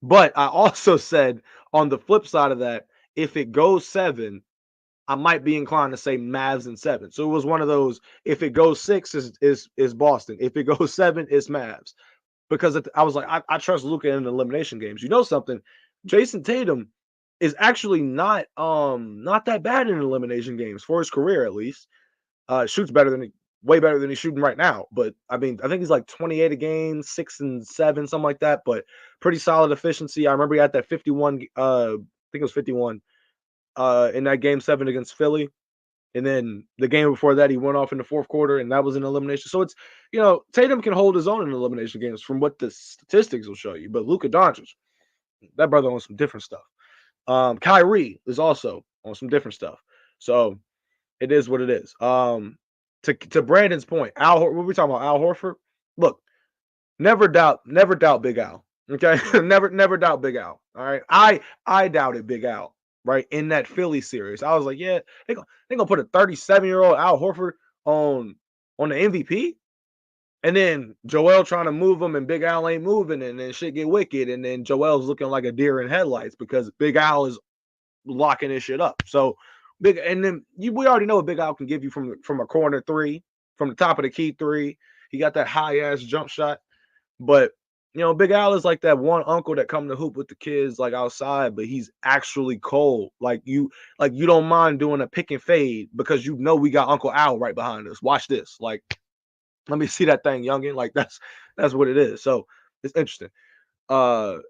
but I also said on the flip side of that, if it goes 7, I might be inclined to say Mavs in 7. So it was one of those. If it goes 6, is Boston. If it goes 7, it's Mavs. Because I was like, I trust Luka in the elimination games. You know something? Jason Tatum is actually not that bad in elimination games for his career, at least. Shoots better way better than he's shooting right now. But I mean, I think he's like 28 a game, 6 and 7, something like that. But pretty solid efficiency. I remember he had that 51. I think it was 51 in that game 7 against Philly. And then the game before that, he went off in the fourth quarter, and that was an elimination. So it's, Tatum can hold his own in elimination games from what the statistics will show you. But Luka Doncic, that brother on some different stuff. Kyrie is also on some different stuff. So it is what it is. To Brandon's point, what are we talking about? Al Horford? Look, never doubt Big Al. Okay, never doubt Big Al. All right, I doubted Big Al. Right in that Philly series, I was like, yeah, they gonna put a 37-year-old Al Horford on the MVP, and then Joel trying to move him, and Big Al ain't moving, and then shit get wicked, and then Joel's looking like a deer in headlights because Big Al is locking this shit up. So and then we already know what Big Al can give you from a corner three, from the top of the key three. He got that high ass jump shot, but Big Al is like that one uncle that come to hoop with the kids like outside, but he's actually cold. Like you don't mind doing a pick and fade because we got Uncle Al right behind us. Watch this. Like, let me see that thing, youngin. Like that's what it is. So it's interesting. What's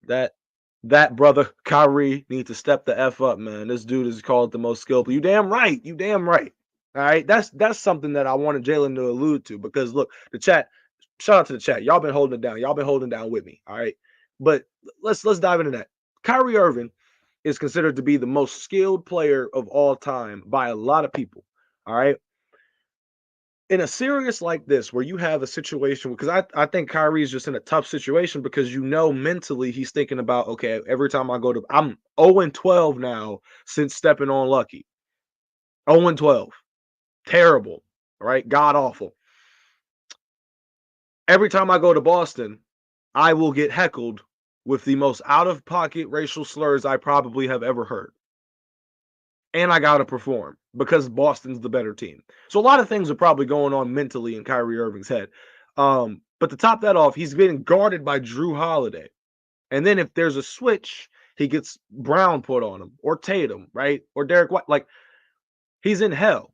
that? That brother Kyrie needs to step the F up, man. This dude is called the most skillful. You damn right. All right. That's something that I wanted Jalen to allude to because look, the chat. Shout out to the chat. Y'all been holding it down. Y'all been holding down with me. All right. But let's dive into that. Kyrie Irving is considered to be the most skilled player of all time by a lot of people. All right. In a series like this, where you have a situation, because I think Kyrie is just in a tough situation because mentally he's thinking about, okay, every time I'm 0-12 now since stepping on Lucky. 0-12. Terrible. All right. God awful. Every time I go to Boston, I will get heckled with the most out-of-pocket racial slurs I probably have ever heard. And I got to perform because Boston's the better team. So a lot of things are probably going on mentally in Kyrie Irving's head. But to top that off, he's getting guarded by Drew Holiday. And then if there's a switch, he gets Brown put on him or Tatum, right? Or Derek White. Like, he's in hell.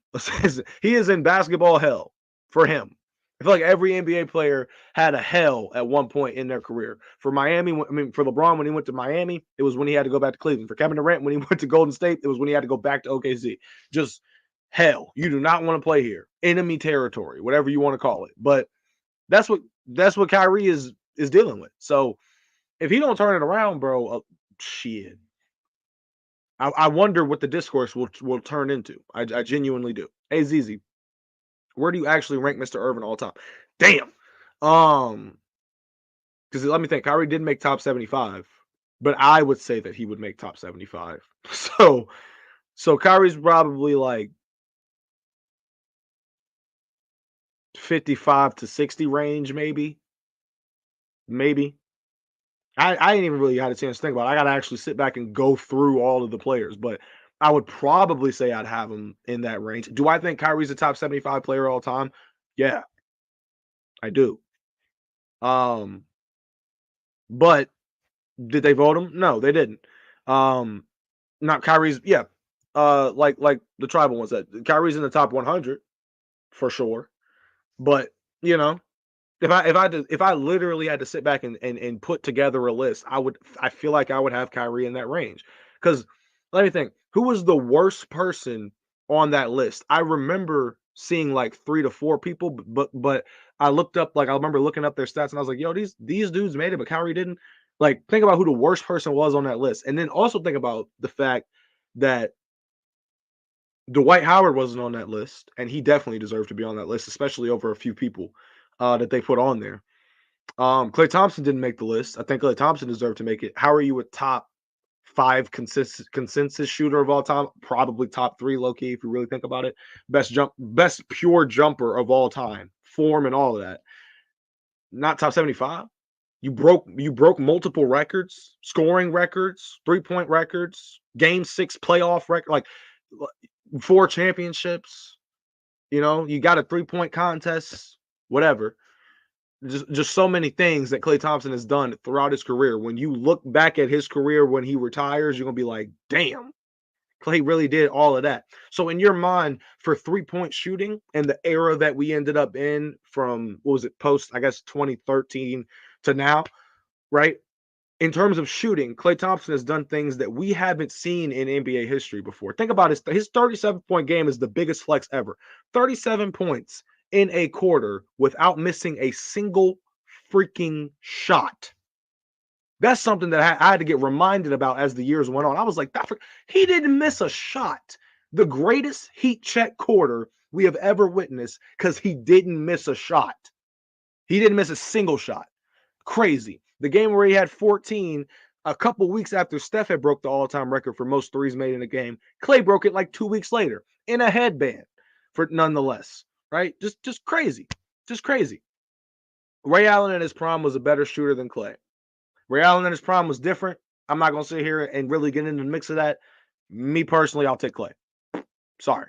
He is in basketball hell for him. I feel like every NBA player had a hell at one point in their career. For LeBron, when he went to Miami, it was when he had to go back to Cleveland. For Kevin Durant, when he went to Golden State, it was when he had to go back to OKC. Just hell. You do not want to play here. Enemy territory, whatever you want to call it. But that's what Kyrie is dealing with. So if he don't turn it around, bro, shit. I wonder what the discourse will turn into. I genuinely do. Hey, ZZ, where do you actually rank Mr. Irving all time? Damn. Because let me think. Kyrie did make top 75, but I would say that he would make top 75. So Kyrie's probably like 55 to 60 range, maybe. I ain't even really had a chance to think about it. I got to actually sit back and go through all of the players, but I would probably say I'd have him in that range. Do I think Kyrie's a top 75 player all time? Yeah, I do. But did they vote him? No, they didn't. Not Kyrie's. Yeah, like the tribal ones said, Kyrie's in the top 100 for sure. But if I literally had to sit back and put together a list, I feel like I would have Kyrie in that range. Because let me think, who was the worst person on that list? I remember seeing like 3 to 4 people, but I looked up, like I remember looking up their stats and I was like, yo, these dudes made it, but Kyrie didn't. Like, think about who the worst person was on that list. And then also think about the fact that Dwight Howard wasn't on that list, and he definitely deserved to be on that list, especially over a few people that they put on there. Klay Thompson didn't make the list. I think Klay Thompson deserved to make it. How are you a top 5 consensus shooter of all time? Probably top 3, low key, if you really think about it. Best pure jumper of all time, form and all of that. Not top 75. You broke multiple records, scoring records, 3-point records, game 6 playoff record, like 4 championships. You got a 3-point contest, whatever. Just so many things that Klay Thompson has done throughout his career. When you look back at his career when he retires, you're gonna be like, damn, Clay really did all of that. So in your mind, for 3-point shooting and the era that we ended up in from, what was it, post, I guess, 2013 to now, right? In terms of shooting, Klay Thompson has done things that we haven't seen in NBA history before. Think about his 37-point game is the biggest flex ever. 37 points in a quarter without missing a single freaking shot. That's something that I had to get reminded about as the years went on. I was like, he didn't miss a shot. The greatest heat check quarter we have ever witnessed because he didn't miss a shot. He didn't miss a single shot. Crazy. The game where he had 14 a couple weeks after Steph had broke the all-time record for most threes made in a game. Clay broke it like 2 weeks later in a headband for nonetheless, right? Just crazy. Just crazy. Ray Allen in his prime was a better shooter than Clay. Ray Allen in his prime was different. I'm not going to sit here and really get into the mix of that. Me personally, I'll take Clay. Sorry.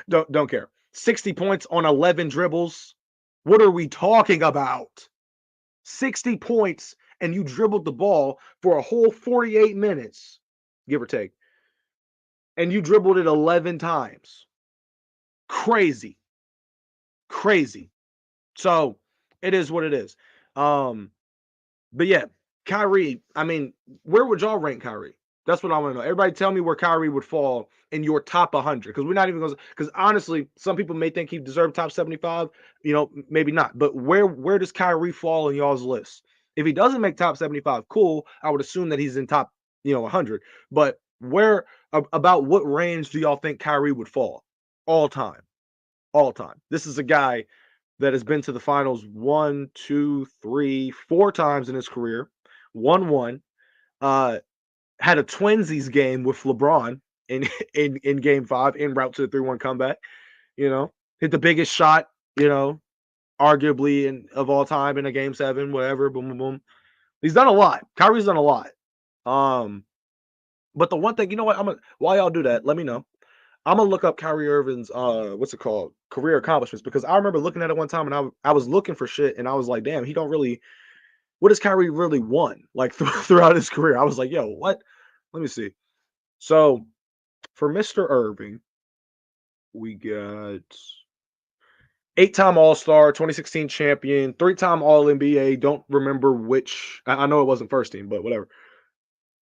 don't care. 60 points on 11 dribbles. What are we talking about? 60 points and you dribbled the ball for a whole 48 minutes, give or take. And you dribbled it 11 times. Crazy. Crazy. So it is what it is. But yeah, Kyrie, I mean, where would y'all rank Kyrie? That's what I want to know. Everybody tell me where Kyrie would fall in your top 100. Because we're not even going to, because honestly, some people may think he deserved top 75. Maybe not. But where does Kyrie fall in y'all's list? If he doesn't make top 75, cool. I would assume that he's in top, 100. But about what range do y'all think Kyrie would fall? All time. All time. This is a guy that has been to the finals 1, 2, 3, 4 times in his career. Won one. Had a twinsies game with LeBron in game 5 en route to the 3-1 comeback. Hit the biggest shot, arguably of all time in a game 7, whatever. Boom, boom, boom. He's done a lot. Kyrie's done a lot. But the one thing, you know what? While y'all do that, let me know. I'm gonna look up Kyrie Irving's career accomplishments, because I remember looking at it one time and I was looking for shit and I was like, damn, he don't really. What has Kyrie really won like throughout his career? I was like, yo, what? Let me see. So for Mr. Irving, we got 8-time All-Star, 2016 champion, 3-time All-NBA. Don't remember which. I know it wasn't first team, but whatever.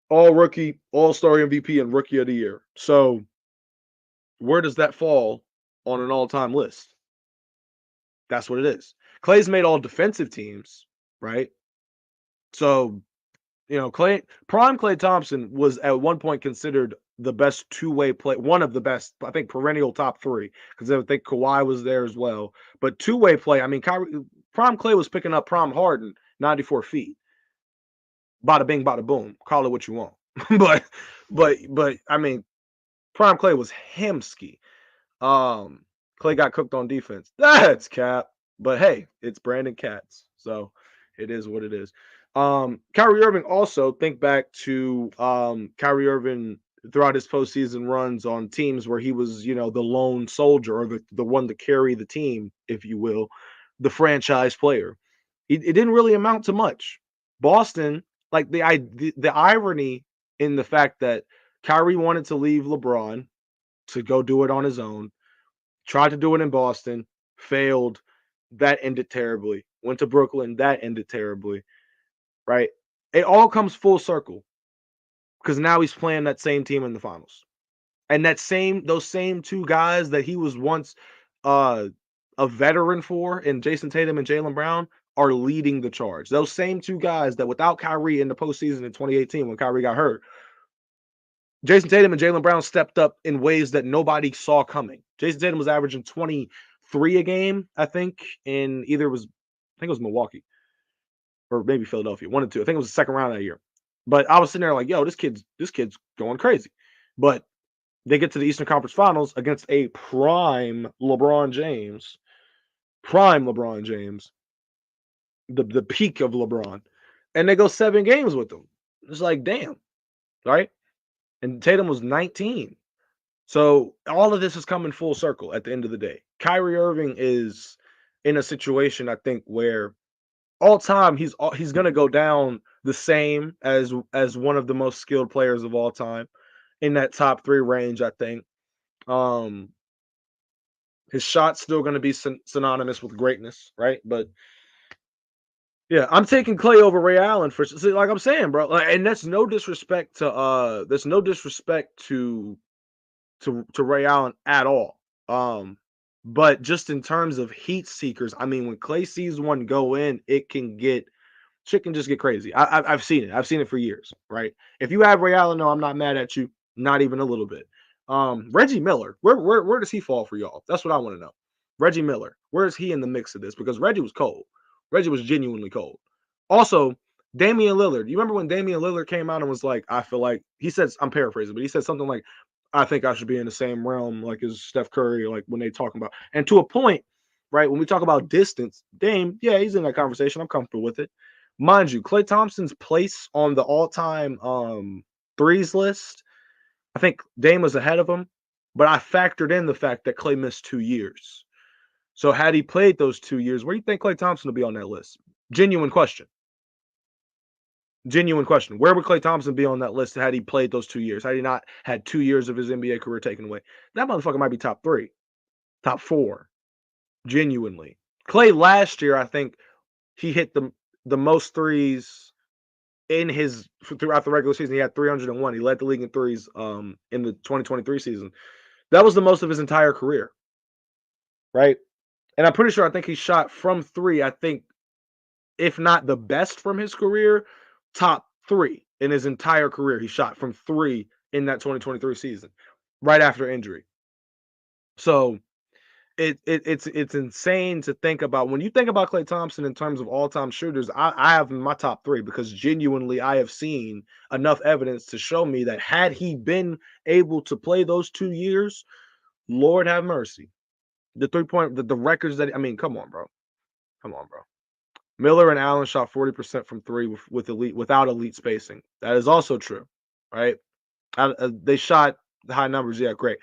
All-Rookie, All-Star MVP, and Rookie of the Year. So where does that fall on an all-time list? That's what it is. Clay's made all defensive teams, right? So, prime Klay Thompson was at one point considered the best two-way play, one of the best, I think, perennial top 3, because I think Kawhi was there as well. But two-way play, I mean, prime Klay was picking up prime Harden 94 feet. Bada bing, bada boom. Call it what you want. but I mean, prime Klay was Hemsky. Klay got cooked on defense. That's cap. But hey, it's Brandon Katz. So it is what it is. Kyrie Irving also, think back to Kyrie Irving throughout his postseason runs on teams where he was, the lone soldier, or the one to carry the team, if you will, the franchise player. It didn't really amount to much. Boston, like the irony in the fact that Kyrie wanted to leave LeBron to go do it on his own, tried to do it in Boston, failed. That ended terribly. Went to Brooklyn. That ended terribly. Right? It all comes full circle, because now he's playing that same team in the finals. And those same 2 guys that he was once a veteran for, in Jason Tatum and Jaylen Brown, are leading the charge. Those same 2 guys that without Kyrie in the postseason in 2018 when Kyrie got hurt, Jason Tatum and Jaylen Brown stepped up in ways that nobody saw coming. Jason Tatum was averaging 23 a game, I think, in it was Milwaukee or maybe Philadelphia, 1 and 2. I think it was the second round that year. But I was sitting there like, yo, this kid's going crazy. But they get to the Eastern Conference Finals against a prime LeBron James, the peak of LeBron, and they go 7 games with them. It's like, damn, right? And Tatum was 19. So all of this is coming full circle at the end of the day. Kyrie Irving is in a situation, I think, where all time he's going to go down the same as one of the most skilled players of all time. in that top 3 range, I think. His shot's still going to be synonymous with greatness, right? But yeah, I'm taking Clay over Ray Allen for like I'm saying, bro. Like, and that's no disrespect to Ray Allen at all. But just in terms of heat seekers, I mean, when Clay sees one go in, shit can just get crazy. I've seen it. I've seen it for years, right? If you have Ray Allen, no, I'm not mad at you, not even a little bit. Reggie Miller, where does he fall for y'all? That's what I want to know. Reggie Miller, where is he in the mix of this? Because Reggie was cold. Reggie was genuinely cold. Also, Damian Lillard. You remember when Damian Lillard came out and was like, I feel like he said, I'm paraphrasing, but he said something like, I think I should be in the same realm like as Steph Curry, like when they talking about, and to a point, right? When we talk about distance, Dame, yeah, he's in that conversation. I'm comfortable with it. Mind you, Klay Thompson's place on the all-time threes list, I think Dame was ahead of him, but I factored in the fact that Klay missed 2 years. So had he played those 2 years, where do you think Klay Thompson will be on that list? Genuine question. Genuine question. Where would Klay Thompson be on that list had he played those 2 years? Had he not had 2 years of his NBA career taken away? That motherfucker might be top 3, top 4. Genuinely. Klay last year, I think he hit the most threes throughout the regular season. He had 301. He led the league in threes in the 2023 season. That was the most of his entire career, right? And I'm pretty sure I think he shot from 3. I think if not the best from his career, top 3 in his entire career. He shot from 3 in that 2023 season, right after injury. So it's insane to think about. When you think about Klay Thompson in terms of all-time shooters, I have him in my top 3 because genuinely I have seen enough evidence to show me that had he been able to play those 2 years, Lord have mercy. The 3-point, the records that, I mean, come on, bro. Miller and Allen shot 40% from 3 without elite spacing. That is also true, right? They shot the high numbers. Yeah, great.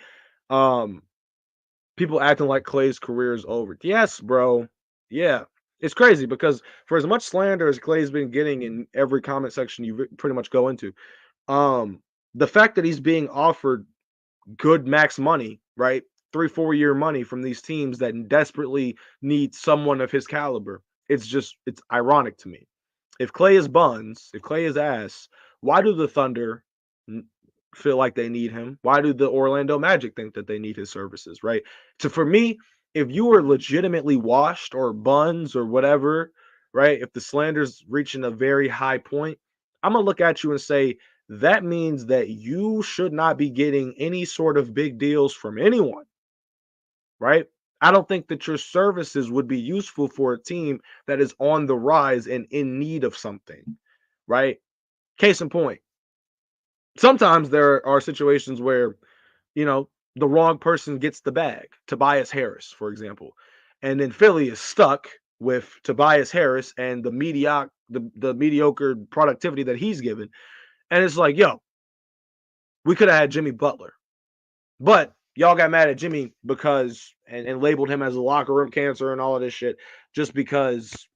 People acting like Klay's career is over. Yes, bro. Yeah. It's crazy because for as much slander as Klay's been getting in every comment section you pretty much go into, the fact that he's being offered good max money, right? 3-4 year money from these teams that desperately need someone of his caliber. It's ironic to me. If Klay is buns, if Klay is ass, why do the Thunder feel like they need him? Why do the Orlando Magic think that they need his services, right? So for me, if you are legitimately washed or buns or whatever, right? If the slander's reaching a very high point, I'm going to look at you and say, that means that you should not be getting any sort of big deals from anyone, right? I don't think that your services would be useful for a team that is on the rise and in need of something, right? Case in point, sometimes there are situations where, the wrong person gets the bag. Tobias Harris, for example. And then Philly is stuck with Tobias Harris and the mediocre productivity that he's given. And it's like, yo, we could have had Jimmy Butler. But y'all got mad at Jimmy because and labeled him as a locker room cancer and all of this shit just because,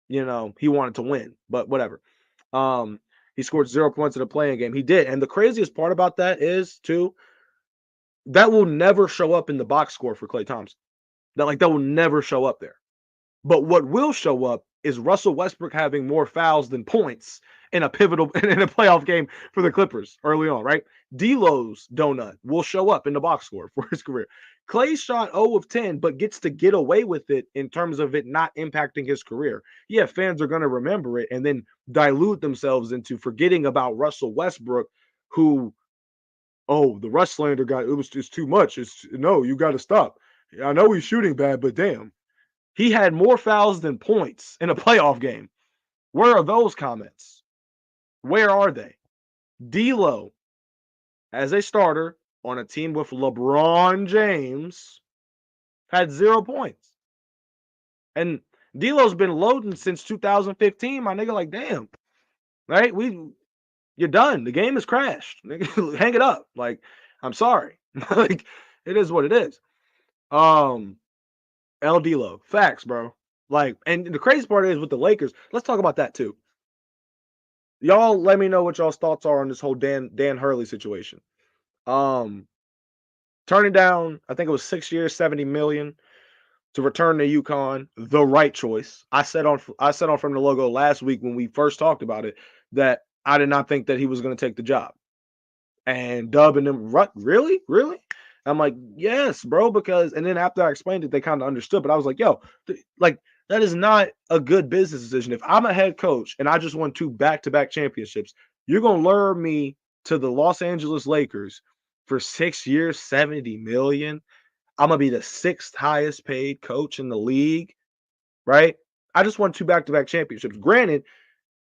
he wanted to win. But whatever. He scored 0 points in a playing game. He did. And the craziest part about that is, too, that will never show up in the box score for Klay Thompson. That will never show up there. But what will show up is Russell Westbrook having more fouls than points in a playoff game for the Clippers early on, right? D'Lo's donut will show up in the box score for his career. Klay shot 0 of 10, but gets to get away with it in terms of it not impacting his career. Yeah, fans are going to remember it and then dilute themselves into forgetting about Russell Westbrook, who, the Russ slander guy, it's too much. You got to stop. I know he's shooting bad, but damn. He had more fouls than points in a playoff game. Where are those comments? Where are they? D'Lo, as a starter on a team with LeBron James, had 0 points. And D'Lo's been loading since 2015, my nigga. Like, damn. Right? You're done. The game has crashed. Hang it up. Like, I'm sorry. Like, it is what it is. El D'Lo. Facts, bro. Like, and the crazy part is with the Lakers, let's talk about that too. Y'all let me know what y'all's thoughts are on this whole Dan Hurley situation. Turning down, I think it was 6 years, 70 million to return to UConn, the right choice. I said on from the logo last week when we first talked about it that I did not think that he was going to take the job. And Dub and them, really? I'm like, yes, bro, because, and then after I explained it, they kind of understood, but I was like, yo, like, that is not a good business decision. If I'm a head coach and I just won 2 back-to-back championships, you're going to lure me to the Los Angeles Lakers for 6 years, 70 million. I'm going to be the 6th highest paid coach in the league, right? I just won 2 back-to-back championships. Granted,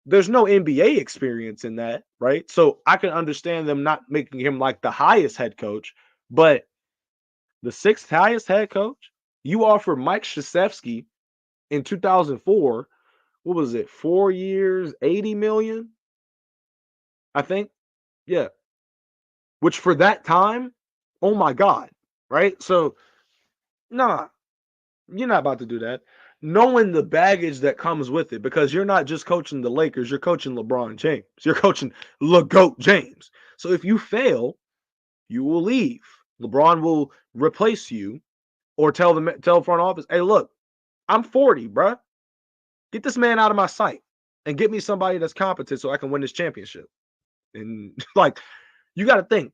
there's no NBA experience in that, right? So I can understand them not making him like the highest head coach, but the 6th highest head coach, you offer Mike Krzyzewski in 2004, what was it, 4 years, 80 million? I think. Yeah. Which for that time, oh my God, right? So, nah, you're not about to do that. Knowing the baggage that comes with it, because you're not just coaching the Lakers, you're coaching LeBron James. You're coaching LeGoat James. So if you fail, you will leave. LeBron will replace you or tell front office, hey, look, I'm 40, bruh. Get this man out of my sight and get me somebody that's competent so I can win this championship. And like, you got to think,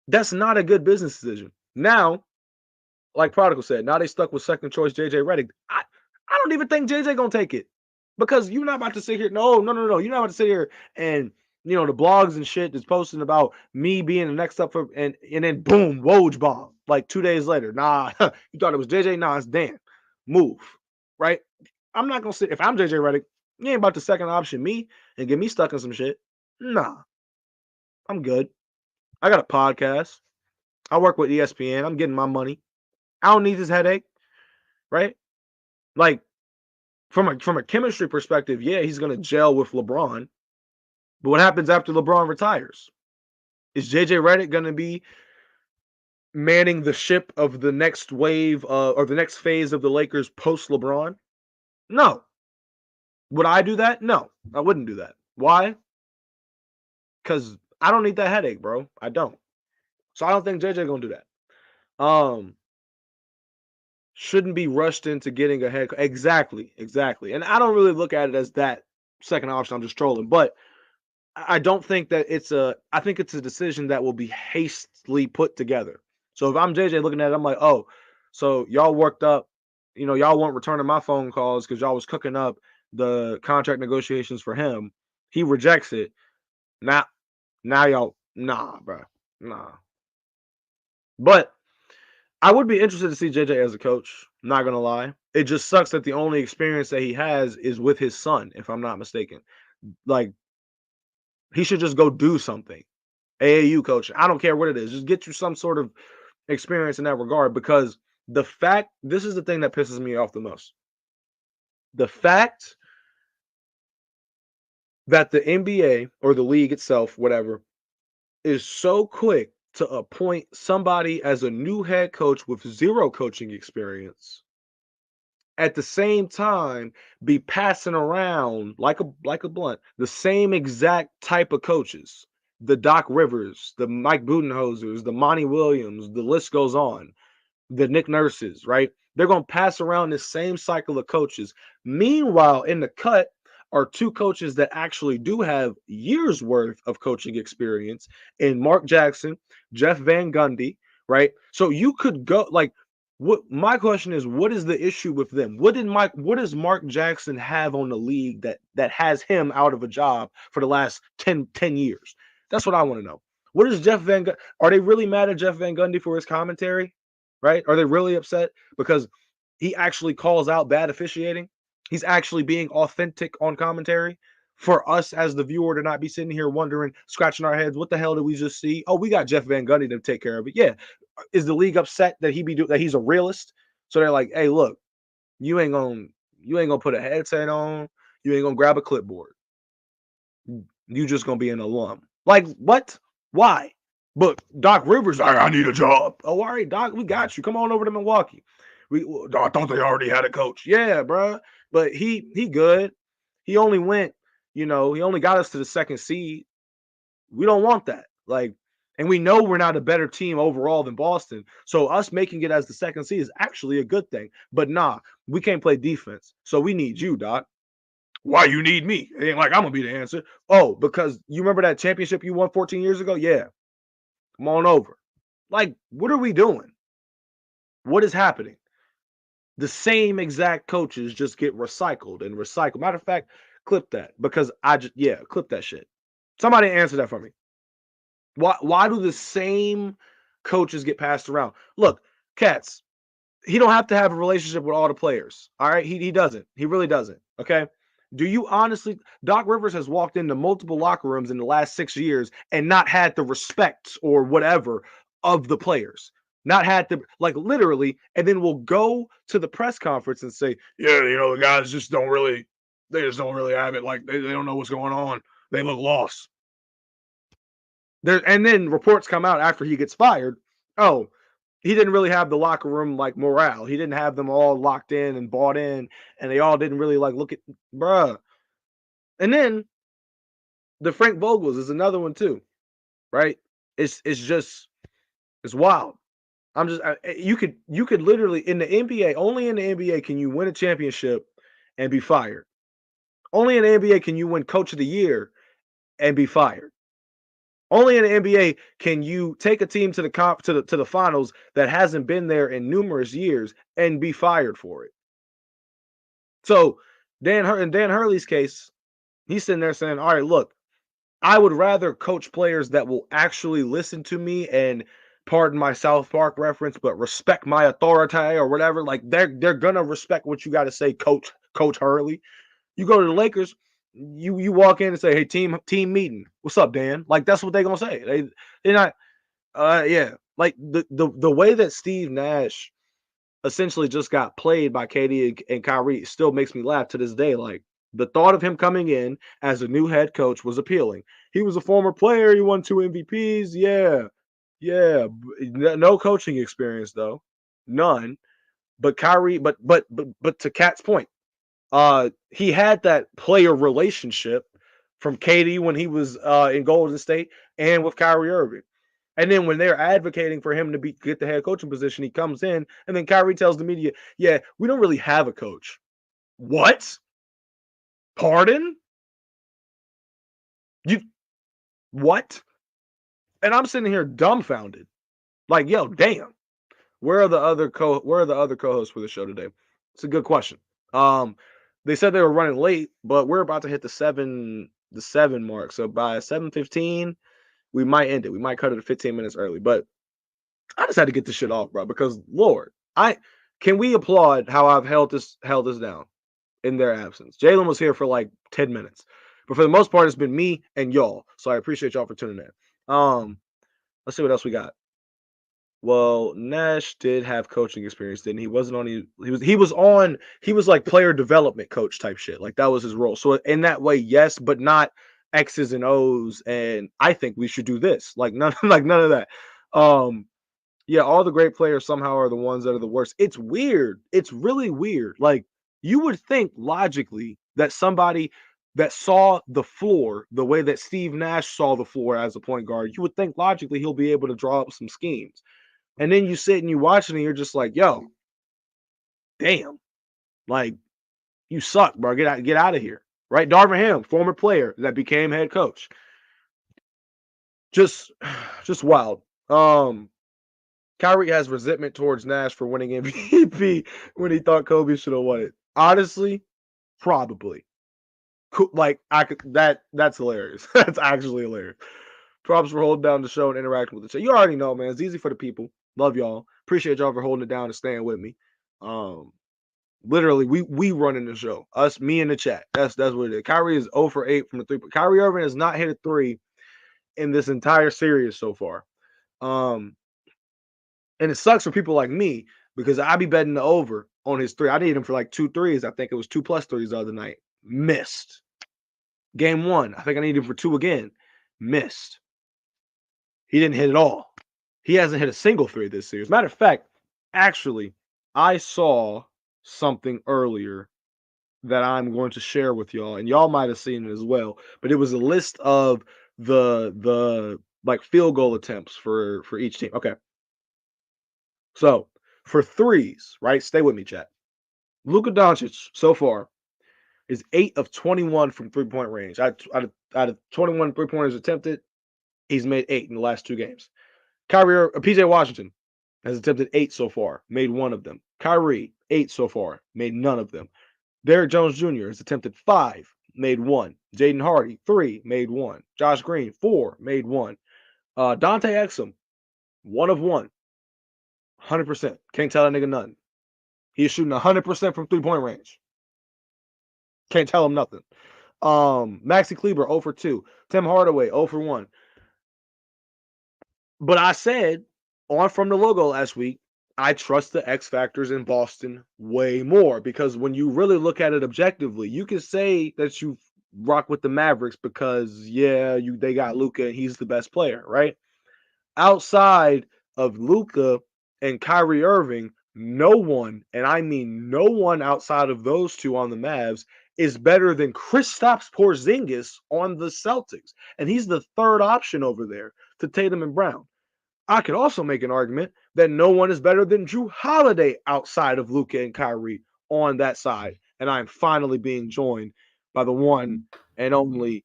that's not a good business decision. Now, like Prodigal said, now they stuck with second choice JJ Redick. I don't even think JJ gonna take it because you're not about to sit here. No. You're not about to sit here and the blogs and shit that's posting about me being the next up for and then boom, Woj bomb like 2 days later. Nah, you thought it was JJ? Nah, it's Dan. Move, right? I'm not gonna sit if I'm JJ Redick. You ain't about to second option me and get me stuck in some shit. Nah, I'm good. I got a podcast. I work with ESPN. I'm getting my money. I don't need this headache, right? Like from a chemistry perspective, yeah, he's gonna gel with LeBron. But what happens after LeBron retires? Is JJ Redick gonna be manning the ship of the next wave or the next phase of the Lakers post LeBron? No. Would I do that? No, I wouldn't do that. Why? Because I don't need that headache, bro. I don't. So I don't think JJ gonna do that. Shouldn't be rushed into getting a head. Exactly. And I don't really look at it as that second option. I'm just trolling, but I don't think that I think it's a decision that will be hastily put together. So if I'm JJ looking at it, I'm like, oh, so y'all worked up, y'all weren't returning my phone calls because y'all was cooking up the contract negotiations for him. He rejects it. Now y'all, nah, bro, nah. But I would be interested to see JJ as a coach. I'm not gonna lie. It just sucks that the only experience that he has is with his son, if I'm not mistaken. Like, he should just go do something. AAU coach. I don't care what it is. Just get you some sort of experience in that regard because this is the thing that pisses me off the most. The fact that the NBA or the league itself, whatever, is so quick to appoint somebody as a new head coach with 0 coaching experience, at the same time be passing around like a blunt the same exact type of coaches, the Doc Rivers, the Mike Budenholzers, the Monty Williams, the list goes on, the Nick Nurses, right? They're going to pass around this same cycle of coaches. Meanwhile, in the cut are 2 coaches that actually do have years worth of coaching experience in Mark Jackson, Jeff Van Gundy, right? So you could go like, what my question is, what is the issue with them? What does Mark Jackson have on the league that has him out of a job for the last 10 years? That's what I want to know. What is Jeff Van Gundy? Are they really mad at Jeff Van Gundy for his commentary? Right? Are they really upset because he actually calls out bad officiating? He's actually being authentic on commentary for us as the viewer to not be sitting here wondering, scratching our heads, what the hell did we just see? Oh, we got Jeff Van Gundy to take care of it. Yeah. Is the league upset that that he's a realist? So they're like, hey, look, you ain't gonna put a headset on, you ain't gonna grab a clipboard. You just gonna be an alum. Like, what? Why? But Doc Rivers, I need a job. Oh, all right, Doc, we got you. Come on over to Milwaukee. I thought they already had a coach. Yeah, bro. But he good. He only went, he only got us to the 2nd seed. We don't want that. Like, And we know we're not a better team overall than Boston. So us making it as the second seed is actually a good thing. But nah, we can't play defense. So we need you, Doc. Why you need me? It ain't like I'm going to be the answer. Oh, because you remember that championship you won 14 years ago? Yeah. Come on over. Like, what are we doing? What is happening? The same exact coaches just get recycled and recycled. Matter of fact, clip that because clip that shit. Somebody answer that for me. Why do the same coaches get passed around? Look, Cats, he don't have to have a relationship with all the players. All right, he doesn't. He really doesn't. Okay. Do you honestly? Doc Rivers has walked into multiple locker rooms in the last 6 years and not had the respect or whatever of the players. Not had the literally, and then we'll go to the press conference and say, yeah, the guys just don't really have it. Like they don't know what's going on. They look lost. And then reports come out after he gets fired. Oh, he didn't really have the locker room morale. He didn't have them all locked in and bought in, and they all didn't really look at bruh. And then the Frank Vogels is another one too, right? It's wild. You could literally in the NBA, only in the NBA can you win a championship and be fired. Only in the NBA can you win Coach of the Year and be fired. Only in the NBA can you take a team to the finals that hasn't been there in numerous years and be fired for it. So in Dan Hurley's case, he's sitting there saying, all right, look, I would rather coach players that will actually listen to me and pardon my South Park reference, but respect my authority or whatever. Like they're gonna respect what you got to say, Coach Hurley. You go to the Lakers, you walk in and say, hey, team meeting. What's up, Dan? Like that's what they're gonna say. They're not yeah. Like the way that Steve Nash essentially just got played by KD and Kyrie still makes me laugh to this day. Like the thought of him coming in as a new head coach was appealing. He was a former player. He won 2 MVPs. Yeah. No coaching experience though, none. But Kyrie, but to Cat's point, he had that player relationship from KD when he was in Golden State and with Kyrie Irving. And then when they're advocating for him to get the head coaching position, he comes in, and then Kyrie tells the media, yeah, we don't really have a coach. What? Pardon? What? And I'm sitting here dumbfounded. Like, yo, damn. Where are the other co-hosts for the show today? It's a good question. They said they were running late, but we're about to hit the 7 mark. So by 7:15, we might end it. We might cut it 15 minutes early, but I just had to get this shit off, bro, because Lord, can we applaud how I've held this down in their absence? Jalen was here for like 10 minutes, but for the most part, it's been me and y'all. So I appreciate y'all for tuning in. Let's see what else we got. Well, Nash did have coaching experience, didn't he? He was like player development coach type shit. Like that was his role. So in that way, yes, but not X's and O's. And I think we should do this. Like none of that. Yeah, all the great players somehow are the ones that are the worst. It's weird. It's really weird. Like you would think logically that somebody that saw the floor the way that Steve Nash saw the floor as a point guard, you would think logically he'll be able to draw up some schemes. And then you sit and you watch it and you're just like, yo, damn, like you suck, bro. Get out of here. Right? Darvin Ham, former player that became head coach. Just wild. Kyrie has resentment towards Nash for winning MVP when he thought Kobe should have won it. Honestly, probably. Like that's hilarious. That's actually hilarious. Props for holding down the show and interacting with the show. You already know, man. It's easy for the people. Love y'all. Appreciate y'all for holding it down and staying with me. Literally, we running the show. Us, me in the chat. That's what it is. Kyrie is 0 for 8 from the 3. Kyrie Irving has not hit a 3 in this entire series so far. And it sucks for people like me because I be betting the over on his 3. I need him for like 2 threes. I think it was 2+ threes the other night. Missed. Game 1. I think I need him for 2 again. Missed. He didn't hit it all. He hasn't hit a single 3 this series. Matter of fact, actually, I saw something earlier that I'm going to share with y'all, and y'all might have seen it as well. But it was a list of the like field goal attempts for each team. Okay. So for threes, right? Stay with me, chat. Luka Doncic so far is 8 of 21 from 3-point range. Out of 21 3-pointers attempted, he's made 8 in the last 2 games. PJ Washington has attempted 8 so far, made 1 of them. Kyrie, 8 so far, made none of them. Derrick Jones Jr. has attempted 5, made 1. Jaden Hardy, 3, made 1. Josh Green, 4, made 1. Dante Exum, 1 of 1. 100%. Can't tell that nigga nothing. He's shooting 100% from 3-point range. Can't tell him nothing. Maxi Kleber, 0 for 2. Tim Hardaway, 0 for 1. But I said on From the Logo last week, I trust the X factors in Boston way more because when you really look at it objectively, you can say that you rock with the Mavericks because they got Luka and he's the best player, right? Outside of Luka and Kyrie Irving, no one, and I mean no one outside of those two on the Mavs is better than Kristaps Porzingis on the Celtics. And he's the third option over there to Tatum and Brown. I could also make an argument that no one is better than Drew Holiday outside of Luka and Kyrie on that side. And I'm finally being joined by the one and only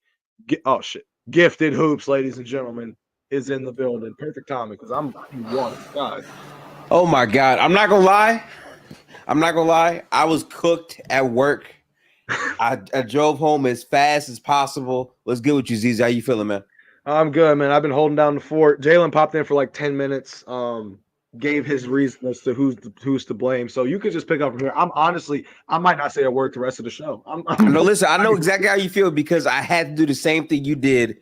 Gifted Hoops, ladies and gentlemen, is in the building. Perfect timing because I'm one. God. Oh my God. I'm not gonna lie. I was cooked at work. I drove home as fast as possible. What's good with you, ZZ? How you feeling, man? I'm good, man. I've been holding down the fort. Jalen popped in for like 10 minutes. Gave his reason as to who's to blame. So you could just pick up from here. I might not say a word the rest of the show. No, listen, I know exactly how you feel because I had to do the same thing you did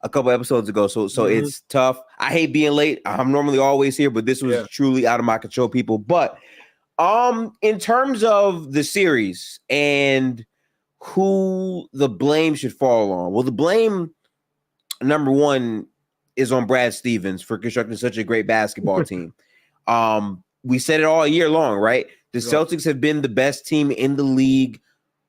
a couple episodes ago. So It's tough. I hate being late. I'm normally always here, but this was truly out of my control, people. But in terms of the series and who the blame should fall on, well, the blame number one is on Brad Stevens for constructing such a great basketball team. We said it all year long, right? The Celtics have been the best team in the league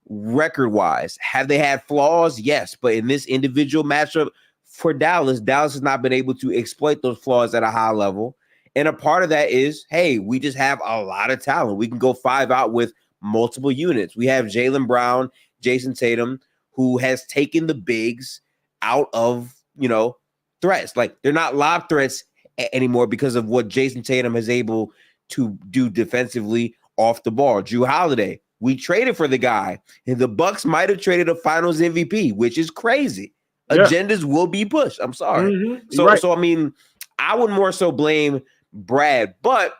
record-wise. Have they had flaws? Yes, but in this individual matchup for Dallas has not been able to exploit those flaws at a high level. And a part of that is, hey, we just have a lot of talent. We can go 5 out with multiple units. We have Jaylen Brown, Jason Tatum, who has taken the bigs out of, threats. Like they're not lob threats anymore because of what Jason Tatum is able to do defensively off the ball. Drew Holiday, we traded for the guy, and the Bucks might have traded a Finals MVP, which is crazy. Yeah. Agendas will be pushed. I'm sorry. Mm-hmm. So I mean, I would more so blame Brad, but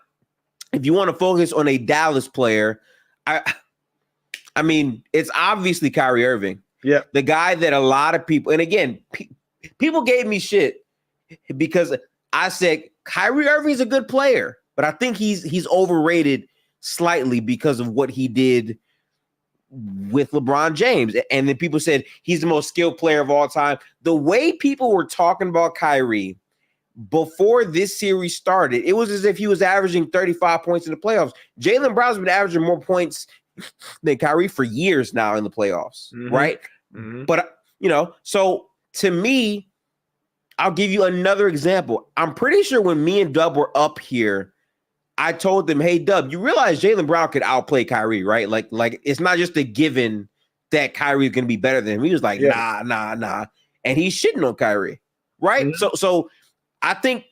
if you want to focus on a Dallas player, I mean, it's obviously Kyrie Irving. Yeah, the guy that a lot of people, and again, people gave me shit because I said Kyrie Irving is a good player, but I think he's overrated slightly because of what he did with LeBron James. And then people said he's the most skilled player of all time. The way people were talking about Kyrie before this series started, it was as if he was averaging 35 points in the playoffs. Jaylen Brown's been averaging more points than Kyrie for years now in the playoffs, right? Mm-hmm. But, so to me, I'll give you another example. I'm pretty sure when me and Dub were up here, I told them, hey, Dub, you realize Jaylen Brown could outplay Kyrie, right? Like it's not just a given that Kyrie is going to be better than him. He was like, nah. And he's shitting on Kyrie, right? Mm-hmm. So I think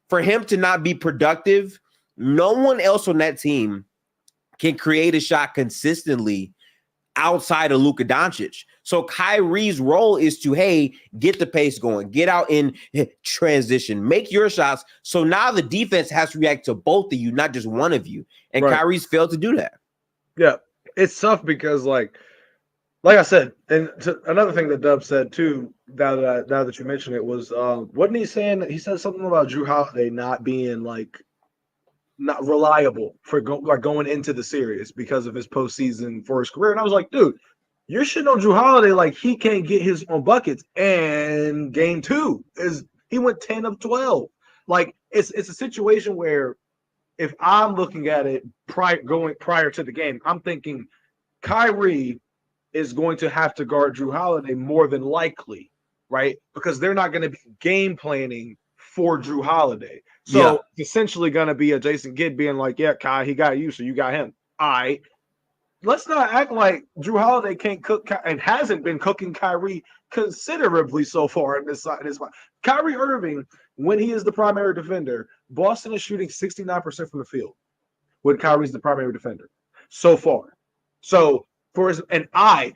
for him to not be productive, no one else on that team can create a shot consistently outside of Luka Doncic. So Kyrie's role is to, hey, get the pace going, get out in transition, make your shots. So now the defense has to react to both of you, not just one of you. And Kyrie's failed to do that. Yeah, it's tough because, like I said, and another thing that Dub said too, now that you mentioned it, was wasn't he saying he said something about Drew Holiday not being not reliable for going into the series because of his postseason for his career. And I was like, dude, you're shitting on Drew Holiday like he can't get his own buckets. And game 2 is he went 10 of 12. Like it's a situation where if I'm looking at it prior to the game, I'm thinking Kyrie is going to have to guard Drew Holiday more than likely right? Because they're not going to be game planning for Drew Holiday. So it's essentially going to be a Jason Kidd being like, yeah, Kai, he got you, so you got him. All right. Let's not act like Drew Holiday can't cook and hasn't been cooking Kyrie considerably so far in this side. Kyrie Irving, when he is the primary defender, Boston is shooting 69% from the field when Kyrie's the primary defender so far. So I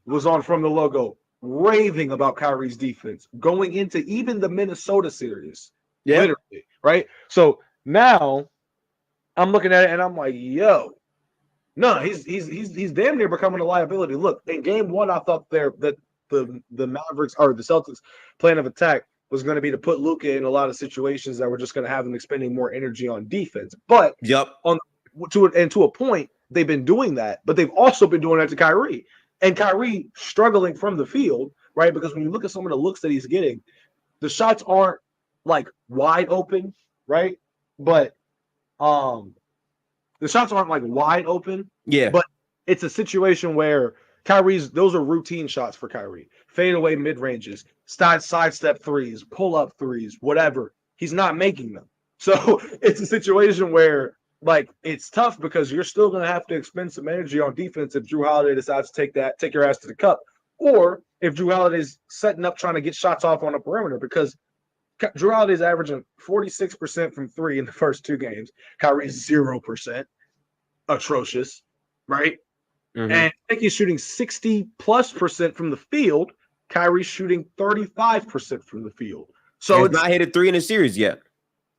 was on From the Logo raving about Kyrie's defense going into even the Minnesota series. Yeah. Literally, right? So now I'm looking at it and I'm like, yo, no, he's damn near becoming a liability. Look, in game one, I thought that the Mavericks or the Celtics plan of attack was going to be to put Luka in a lot of situations that were just going to have them expending more energy on defense. But to a point, they've been doing that, but they've also been doing that to Kyrie. And Kyrie struggling from the field, right? Because when you look at some of the looks that he's getting, the shots aren't like wide open, right? But the shots aren't like wide open. Yeah. But it's a situation where those are routine shots for Kyrie. Fadeaway mid-ranges, sidestep threes, pull-up threes, whatever. He's not making them. So it's a situation where like it's tough because you're still going to have to expend some energy on defense if Drew Holiday decides to take your ass to the cup, or if Drew Holiday's setting up trying to get shots off on a perimeter, because Drew Holiday's averaging 46% from three in the first two games. Kyrie's 0%. Atrocious, right? Mm-hmm. And I think he's shooting 60+% from the field. Kyrie's shooting 35% from the field. So it's not hit a three in a series yet.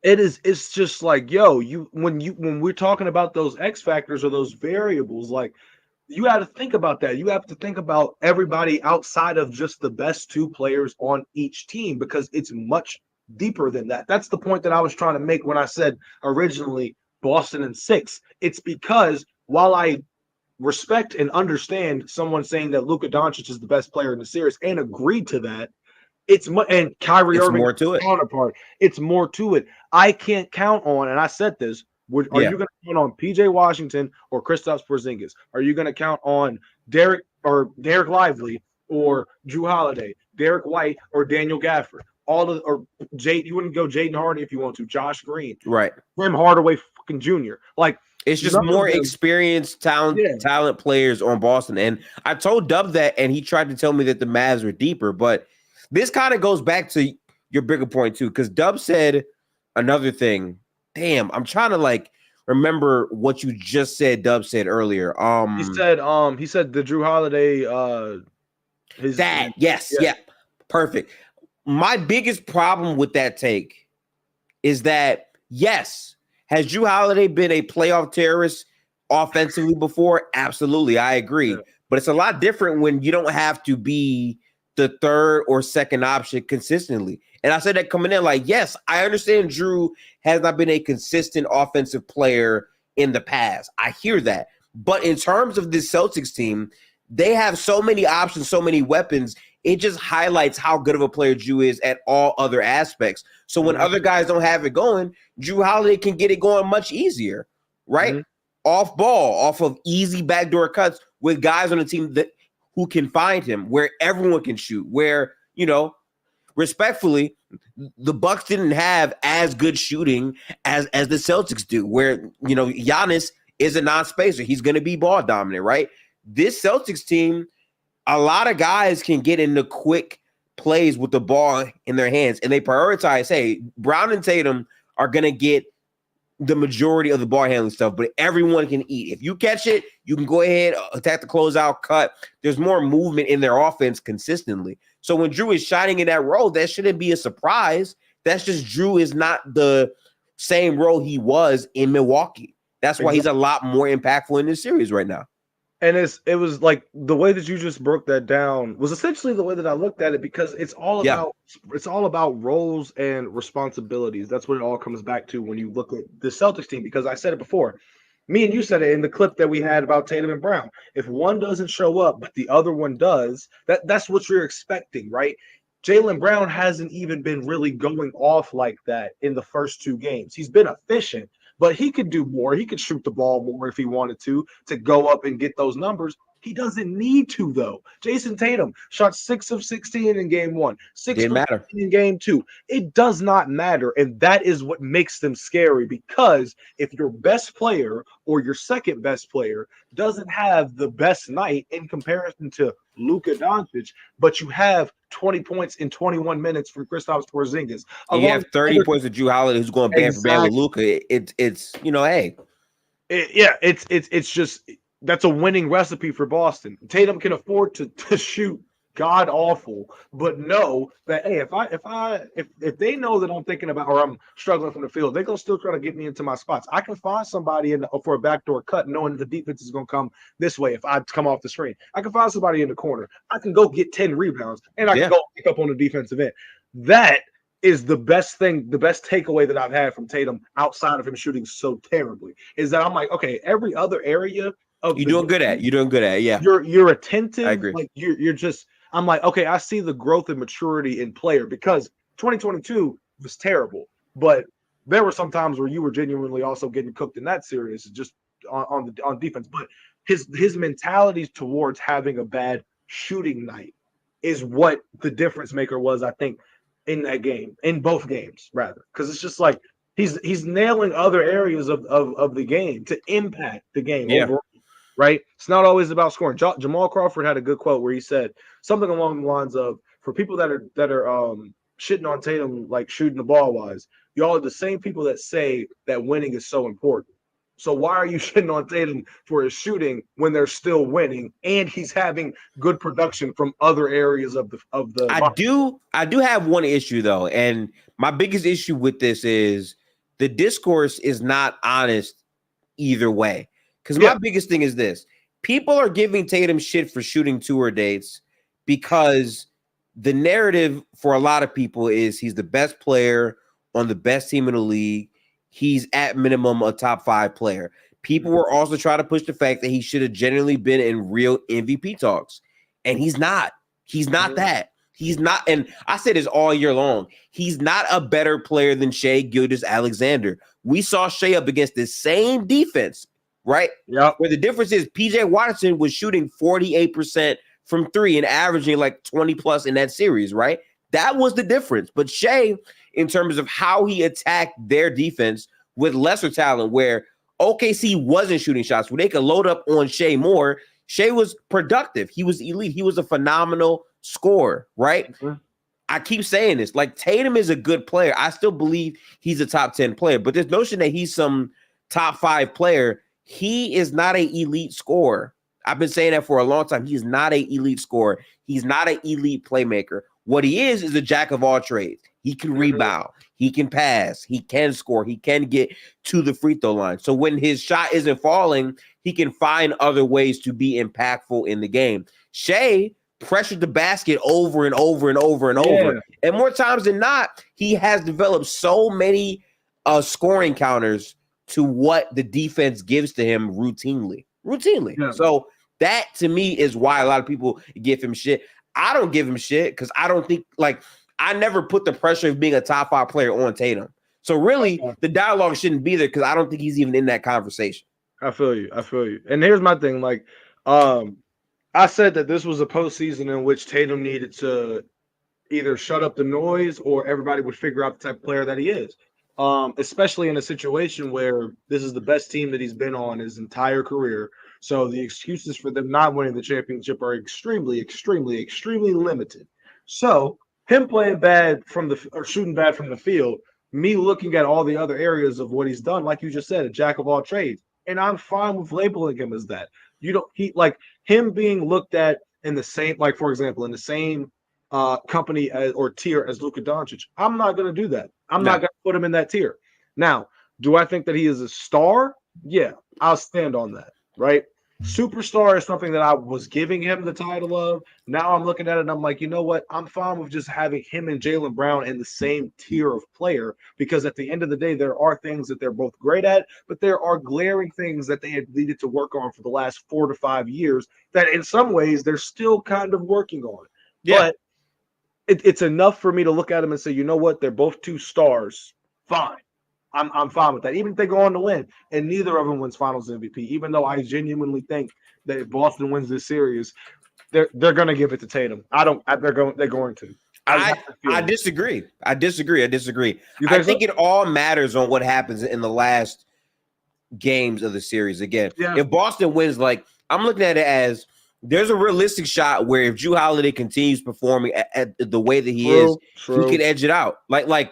It's just like, yo, when we're talking about those X factors or those variables, like you got to think about that. You have to think about everybody outside of just the best two players on each team, because it's much deeper than that. That's the point that I was trying to make when I said originally Boston in 6. It's because while I respect and understand someone saying that Luka Doncic is the best player in the series and agreed to that, and Kyrie Irving more to it. Counterpart. It's more to it. I can't count on, and I said this, are you going to count on PJ Washington or Kristaps Porzingis? Are you going to count on Derek Lively or Drew Holiday, Derek White or Daniel Gafford? Or Jade, you wouldn't go Jaden Hardy if you want to, Josh Green, right? Tim Hardaway fucking Jr. Like it's just more experienced talent players on Boston. And I told Dub that, and he tried to tell me that the Mavs were deeper, but this kind of goes back to your bigger point too, because Dub said another thing. Damn, I'm trying to like remember what you just said. Dub said earlier. He said the Drew Holiday. Perfect. My biggest problem with that take is that yes, has Drew Holiday been a playoff terrorist offensively before? Absolutely, I agree. Yeah. But it's a lot different when you don't have to be the third or second option consistently. And I said that coming in, like, yes, I understand Drew has not been a consistent offensive player in the past. I hear that. But in terms of this Celtics team, they have so many options, so many weapons. It just highlights how good of a player Drew is at all other aspects. So when other guys don't have it going, Drew Holiday can get it going much easier, right? Mm-hmm. Off ball, off of easy backdoor cuts with guys on the team who can find him, where everyone can shoot, where, respectfully, the Bucks didn't have as good shooting as the Celtics do, where, Giannis is a non-spacer. He's going to be ball dominant, right? This Celtics team, a lot of guys can get into quick plays with the ball in their hands, and they prioritize, hey, Brown and Tatum are going to get the majority of the ball handling stuff, but everyone can eat. If you catch it, you can go ahead, attack the closeout cut. There's more movement in their offense consistently. So when Drew is shining in that role, that shouldn't be a surprise. That's just Drew is not the same role he was in Milwaukee. That's why he's a lot more impactful in this series right now. And it was like the way that you just broke that down was essentially the way that I looked at it, because it's all about roles and responsibilities. That's what it all comes back to when you look at the Celtics team, because I said it before. Me and you said it in the clip that we had about Tatum and Brown. If one doesn't show up, but the other one does, that's what you're expecting, right? Jaylen Brown hasn't even been really going off like that in the first two games. He's been efficient, but he could do more. He could shoot the ball more if he wanted to go up and get those numbers. He doesn't need to, though. Jason Tatum shot 6 of 16 in game 1, 6 Didn't of matter 16 in game 2. It does not matter. And that is what makes them scary, because if your best player or your second best player doesn't have the best night in comparison to Luka Doncic, but you have 20 points in 21 minutes from Kristaps Porzingis. and you have 30 points of Drew Holiday, who's going band for band with Luka. It's hey. It's just that's a winning recipe for Boston. Tatum can afford to shoot god awful, but know that hey, if they know that I'm thinking about or I'm struggling from the field, they're gonna still try to get me into my spots. I can find somebody for a backdoor cut, knowing the defense is gonna come this way. If I come off the screen, I can find somebody in the corner. I can go get 10 rebounds, and I can go pick up on the defensive end. That is the best thing, the best takeaway that I've had from Tatum outside of him shooting so terribly is that I'm like, okay, every other area of you're doing good at, yeah. You're attentive. I agree. Like you're just, I'm like, okay, I see the growth and maturity in player, because 2022 was terrible, but there were some times where you were genuinely also getting cooked in that series just on defense. But his mentality towards having a bad shooting night is what the difference maker was, I think, in that game, in both games, rather, because it's just like he's nailing other areas of the game to impact the game overall, right? It's not always about scoring. Jamal Crawford had a good quote where he said something along the lines of, for people that are shitting on Tatum, like shooting the ball wise, y'all are the same people that say that winning is so important. So why are you shitting on Tatum for his shooting when they're still winning and he's having good production from other areas of the I do have one issue though, and my biggest issue with this is the discourse is not honest either way. Because my biggest thing is this: people are giving Tatum shit for shooting tour dates because the narrative for a lot of people is he's the best player on the best team in the league. He's at minimum a top 5 player. People were also trying to push the fact that he should have genuinely been in real MVP talks. And he's not. He's not that. He's not. And I said this all year long. He's not a better player than Shai Gilgeous-Alexander. We saw Shai up against the same defense, right? Yeah. Where the difference is PJ Watson was shooting 48% from 3 and averaging like 20 plus in that series, right? That was the difference. But Shai, in terms of how he attacked their defense with lesser talent, where OKC wasn't shooting shots, where they could load up on Shai more, Shai was productive. He was elite. He was a phenomenal scorer, right? Mm-hmm. I keep saying this. Like, Tatum is a good player. I still believe he's a top 10 player, but this notion that he's some top 5 player, he is not an elite scorer. I've been saying that for a long time. He's not an elite scorer. He's not an elite playmaker. What he is a jack of all trades. He can rebound. He can pass. He can score. He can get to the free throw line. So when his shot isn't falling, he can find other ways to be impactful in the game. Shai pressured the basket over and over and over and over. And more times than not, he has developed so many scoring counters to what the defense gives to him routinely. Yeah. So that, to me, is why a lot of people give him shit. I don't give him shit because I don't think, like, I never put the pressure of being a top 5 player on Tatum. So really, the dialogue shouldn't be there because I don't think he's even in that conversation. I feel you. And here's my thing. Like, I said that this was a postseason in which Tatum needed to either shut up the noise or everybody would figure out the type of player that he is. Especially in a situation where this is the best team that he's been on his entire career. So the excuses for them not winning the championship are extremely, extremely, extremely limited. So him playing bad or shooting bad from the field, me looking at all the other areas of what he's done, like you just said, a jack of all trades. And I'm fine with labeling him as that. Like him being looked at in the same, like, for example, in the same company or tier as Luka Doncic. I'm not going to do that. I'm not going to put him in that tier. Now, do I think that he is a star? Yeah, I'll stand on that, right? Superstar is something that I was giving him the title of. Now I'm looking at it and I'm like, you know what? I'm fine with just having him and Jaylen Brown in the same tier of player, because at the end of the day, there are things that they're both great at, but there are glaring things that they had needed to work on for the last 4 to 5 years that in some ways they're still kind of working on. Yeah. But it's enough for me to look at them and say, you know what? They're both 2 stars. Fine. I'm fine with that. Even if they go on to win, and neither of them wins Finals MVP, even though I genuinely think that if Boston wins this series, they're going to give it to Tatum. They're going to. I disagree. I disagree. I think so? it all matters on what happens in the last games of the series. Again, if Boston wins, like I'm looking at it as there's a realistic shot where if Jrue Holiday continues performing at the way that he is, he could edge it out. Like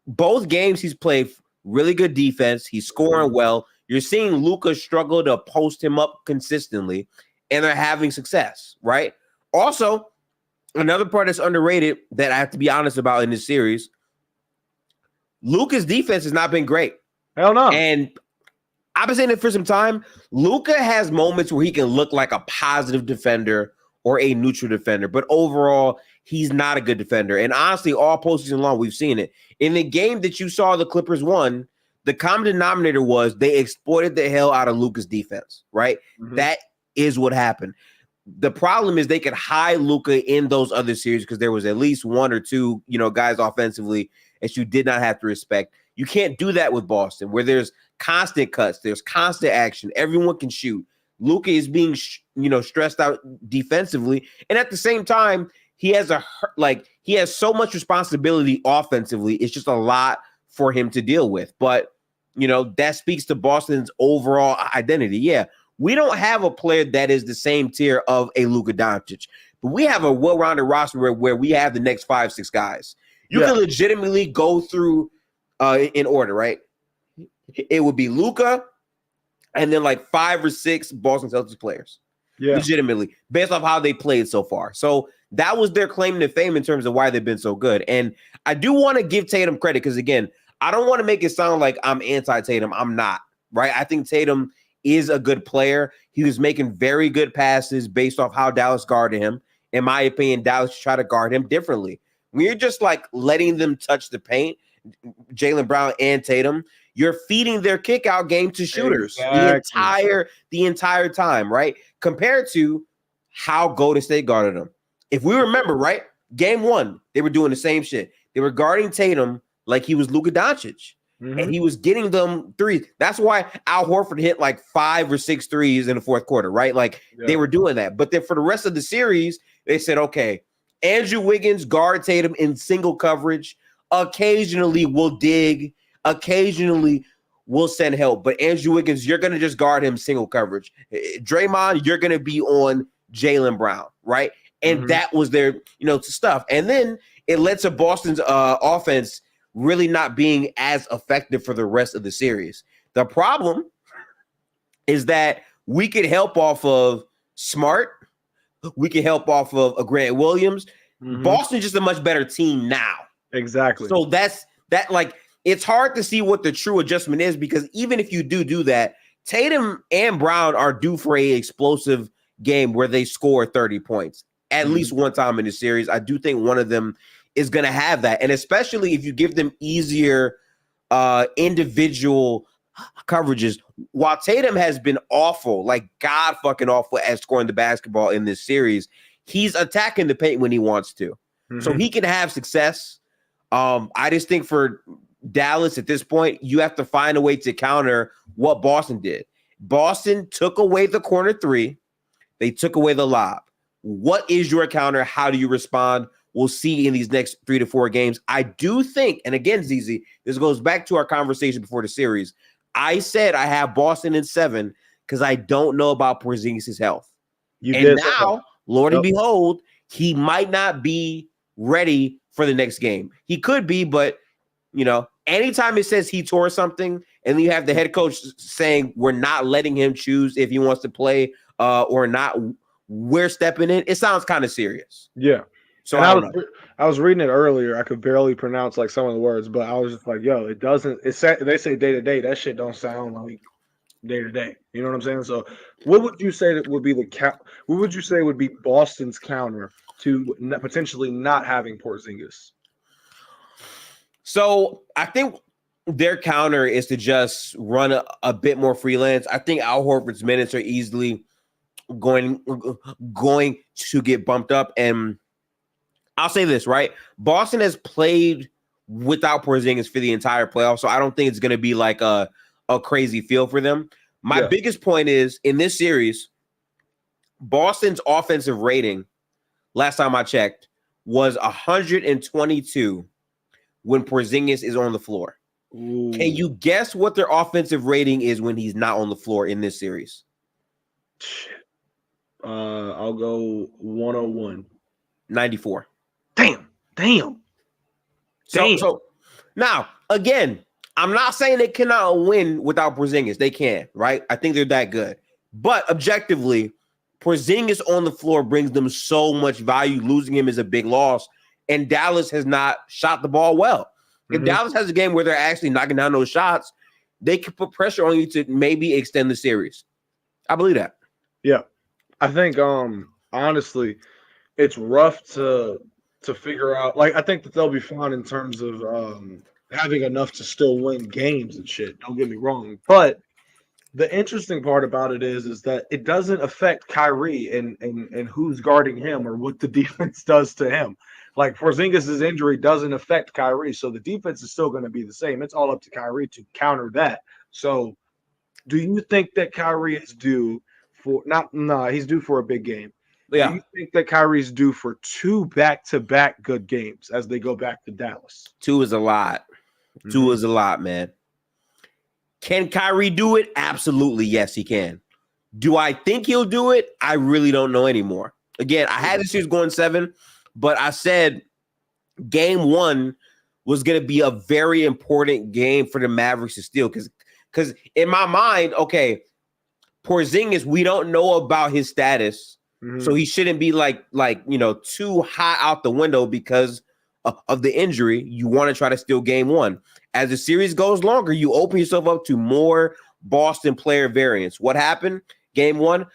both games he's played really good defense. He's scoring well. You're seeing Luka struggle to post him up consistently, and they're having success, right? Also, another part that's underrated that I have to be honest about in this series, Luka's defense has not been great. Hell no. And I've been saying it for some time. Luka has moments where he can look like a positive defender or a neutral defender, but overall, he's not a good defender. And honestly, all postseason long, we've seen it. In the game that you saw the Clippers won, the common denominator was they exploited the hell out of Luka's defense, right? Mm-hmm. That is what happened. The problem is they could hide Luka in those other series because there was at least one or two, guys offensively that you did not have to respect. You can't do that with Boston, where there's constant cuts, there's constant action, everyone can shoot. Luka is being, stressed out defensively, and at the same time, he has so much responsibility offensively. It's just a lot for him to deal with. But that speaks to Boston's overall identity. Yeah. We don't have a player that is the same tier of a Luka Doncic, but we have a well-rounded roster where we have the next 5-6 guys. You can legitimately go through in order, right? It would be Luka and then like 5 or 6 Boston Celtics players. Yeah. Legitimately, based off how they played so far. So that was their claim to fame in terms of why they've been so good. And I do want to give Tatum credit because, again, I don't want to make it sound like I'm anti-Tatum. I'm not, right? I think Tatum is a good player. He was making very good passes based off how Dallas guarded him. In my opinion, Dallas try to guard him differently. When you're just like letting them touch the paint, Jaylen Brown and Tatum, you're feeding their kick out game to shooters the entire time, right? Compared to how Golden State guarded them. If we remember, right, game 1, they were doing the same shit. They were guarding Tatum like he was Luka Doncic. Mm-hmm. And he was getting them threes. That's why Al Horford hit like 5 or 6 threes in the fourth quarter, right? They were doing that. But then for the rest of the series, they said, okay, Andrew Wiggins guard Tatum in single coverage. Occasionally we'll dig. Occasionally we'll send help. But Andrew Wiggins, you're going to just guard him single coverage. Draymond, you're going to be on Jaylen Brown, right? And that was their, stuff. And then it led to Boston's offense really not being as effective for the rest of the series. The problem is that we could help off of Smart. We could help off of a Grant Williams. Boston's just a much better team now. Exactly. So that's it's hard to see what the true adjustment is because even if you do that, Tatum and Brown are due for a explosive game where they score 30 points at least one time in the series. I do think one of them is going to have that. And especially if you give them easier individual coverages. While Tatum has been awful, like God fucking awful at scoring the basketball in this series, he's attacking the paint when he wants to. So he can have success. I just think for Dallas at this point, you have to find a way to counter what Boston did. Boston took away the corner 3. They took away the lob. What is your counter? How do you respond? We'll see in these next 3 to 4 games. I do think, and again, ZZ, this goes back to our conversation before the series. I said I have Boston in 7 because I don't know about Porzingis' health. Now, Lord and behold, he might not be ready for the next game. He could be, but, anytime it says he tore something and you have the head coach saying we're not letting him choose if he wants to play or not, we're stepping in, it sounds kind of serious. Yeah. So I was reading it earlier. I could barely pronounce like some of the words, but I was just like, yo, it doesn't. They say day to day. That shit don't sound like day to day. You know what I'm saying? So, what would you say that would be what would you say would be Boston's counter to potentially not having Porzingis? So I think their counter is to just run a bit more freelance. I think Al Horford's minutes are easily going to get bumped up, and I'll say this, right? Boston has played without Porzingis for the entire playoff. So I don't think it's going to be like a crazy feel for them. My biggest point is in this series, Boston's offensive rating, last time I checked, was 122 when Porzingis is on the floor. Ooh. Can you guess what their offensive rating is when he's not on the floor in this series? I'll go 101. 94. Damn. So now, again, I'm not saying they cannot win without Porzingis. They can, right? I think they're that good. But objectively, Porzingis on the floor brings them so much value. Losing him is a big loss. And Dallas has not shot the ball well. If Dallas has a game where they're actually knocking down those shots, they can put pressure on you to maybe extend the series. I believe that. Yeah. I think, honestly, it's rough to figure out. Like, I think that they'll be fine in terms of having enough to still win games and shit. Don't get me wrong. But the interesting part about it is that it doesn't affect Kyrie and who's guarding him or what the defense does to him. Like, Porzingis' injury doesn't affect Kyrie, so the defense is still going to be the same. It's all up to Kyrie to counter that. So, do you think that Kyrie is due for he's due for a big game? Yeah. Do you think that Kyrie's due for 2 back-to-back good games as they go back to Dallas? 2 is a lot. 2 is a lot, man. Can Kyrie do it? Absolutely, yes, he can. Do I think he'll do it? I really don't know anymore. Again, I had this series going 7, but I said game 1 was going to be a very important game for the Mavericks to steal because in my mind, okay, Porzingis, we don't know about his status, so he shouldn't be like too high out the window because of the injury. You want to try to steal game 1. As the series goes longer, you open yourself up to more Boston player variance. What happened? Game 1,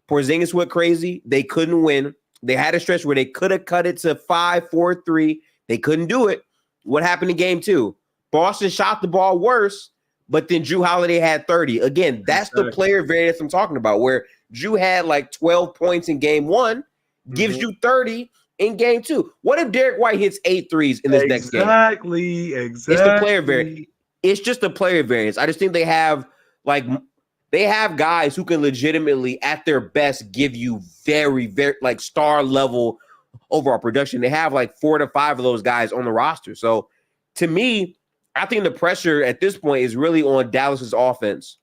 Porzingis went crazy. They couldn't win. They had a stretch where they could have cut it to 5-4-3. They couldn't do it. What happened in game 2? Boston shot the ball worse, but then Jrue Holiday had 30. Again, that's the player variance I'm talking about, where Jrue had like 12 points in game 1, gives you 30 in game 2. What if Derek White hits 8 threes in this next game? Exactly. It's the player variance. It's just the player variance. I just think they have guys who can legitimately, at their best, give you very, very like star level overall production. They have like 4 to 5 of those guys on the roster. So to me, I think the pressure at this point is really on Dallas's offense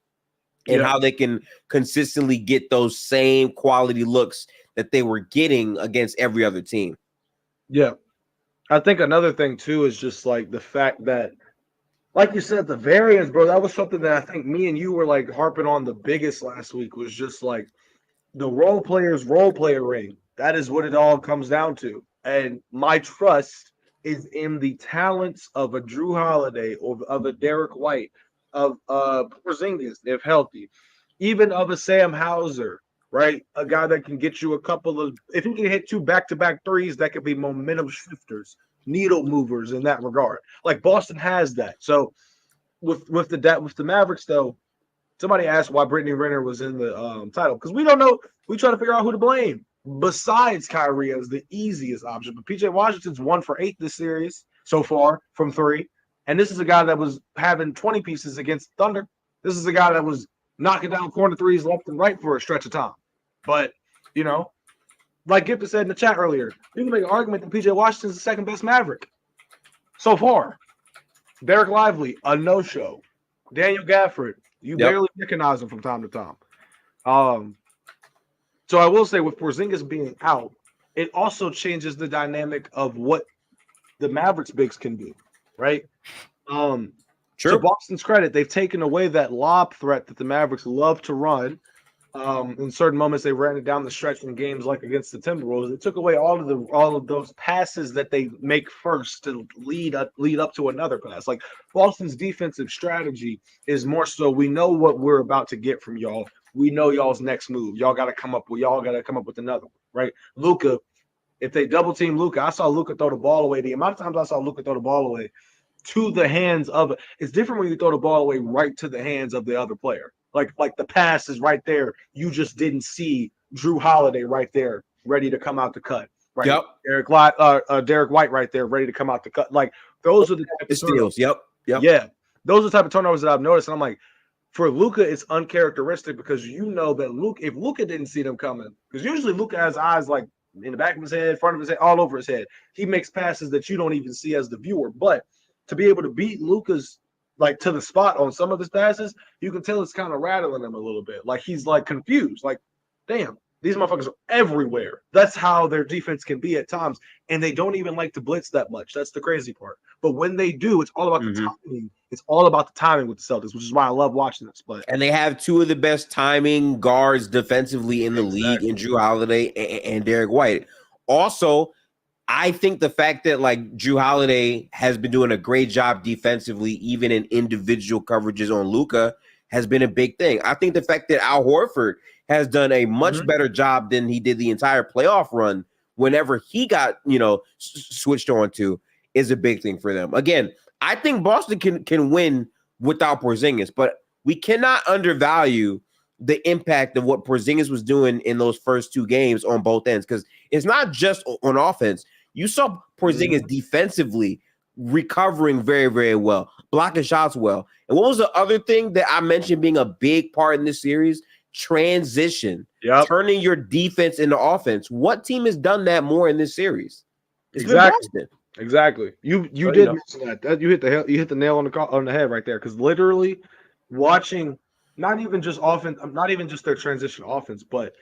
and how they can consistently get those same quality looks that they were getting against every other team. Yeah. I think another thing too is just like the fact that, like you said, the variance, bro, that was something that I think me and you were like harping on the biggest last week, was just like the role playing. That is what it all comes down to. And my trust is in the talents of a Jrue Holiday or of a Derek White, of Porzingis, if healthy, even of a Sam Hauser, right? A guy that can get you a couple of, if he can hit 2 back-to-back threes, that could be momentum shifters, needle movers in that regard. Like Boston has that. So with the Mavericks, though, somebody asked why Brittany Renner was in the title, because we don't know. We try to figure out who to blame besides Kyrie as the easiest option. But PJ Washington's 1 for 8 this series so far from 3. And this is a guy that was having 20 pieces against Thunder. This is a guy that was knocking down corner threes left and right for a stretch of time. But, like Gifted said in the chat earlier, you can make an argument that PJ Washington's the second best Maverick so far. Derek Lively, a no-show. Daniel Gafford, you barely recognize him from time to time. So I will say, with Porzingis being out, it also changes the dynamic of what the Mavericks bigs can do, right? To Boston's credit, they've taken away that lob threat that the Mavericks love to run. In certain moments, they ran it down the stretch in games like against the Timberwolves. They took away all of those passes that they make first to lead up to another pass. Like Boston's defensive strategy is more so, we know what we're about to get from y'all. We know y'all's next move. Y'all got to come up with another one, right? Luka, if they double team Luka, I saw Luka throw the ball away. The amount of times I saw Luka throw the ball away to the hands of it. It's different when you throw the ball away right to the hands of the other player. Like the pass is right there. You just didn't see Jrue Holiday right there, ready to come out to cut. Right. Yep. Derek White right there, ready to come out to cut. Like those are the type of steals. Yep. Yeah, those are the type of turnovers that I've noticed. And I'm like, for Luka, it's uncharacteristic because you know that if Luka didn't see them coming, because usually Luka has eyes like in the back of his head, front of his head, all over his head. He makes passes that you don't even see as the viewer. But to be able to beat Luka's like to the spot on some of his passes, you can tell it's kind of rattling him a little bit. Like he's like confused. Like, damn, these motherfuckers are everywhere. That's how their defense can be at times. And they don't even like to blitz that much. That's the crazy part. But when they do, it's all about the timing. It's all about the timing with the Celtics, which is why I love watching this play. And they have two of the best timing guards defensively in the league in Jrue Holiday and Derek White. Also, I think the fact that like Jrue Holiday has been doing a great job defensively, even in individual coverages on Luka, has been a big thing. I think the fact that Al Horford has done a much better job than he did the entire playoff run whenever he got, switched on to is a big thing for them. Again, I think Boston can win without Porzingis, but we cannot undervalue the impact of what Porzingis was doing in those first two games on both ends, because it's not just on offense. You saw Porzingis defensively recovering very, very well, blocking shots well. And what was the other thing that I mentioned being a big part in this series? Transition, turning your defense into offense. What team has done that more in this series? It's Exactly. You did mention that. You hit the nail on the head right there. Because literally, watching not even just offense, not even just their transition offense, but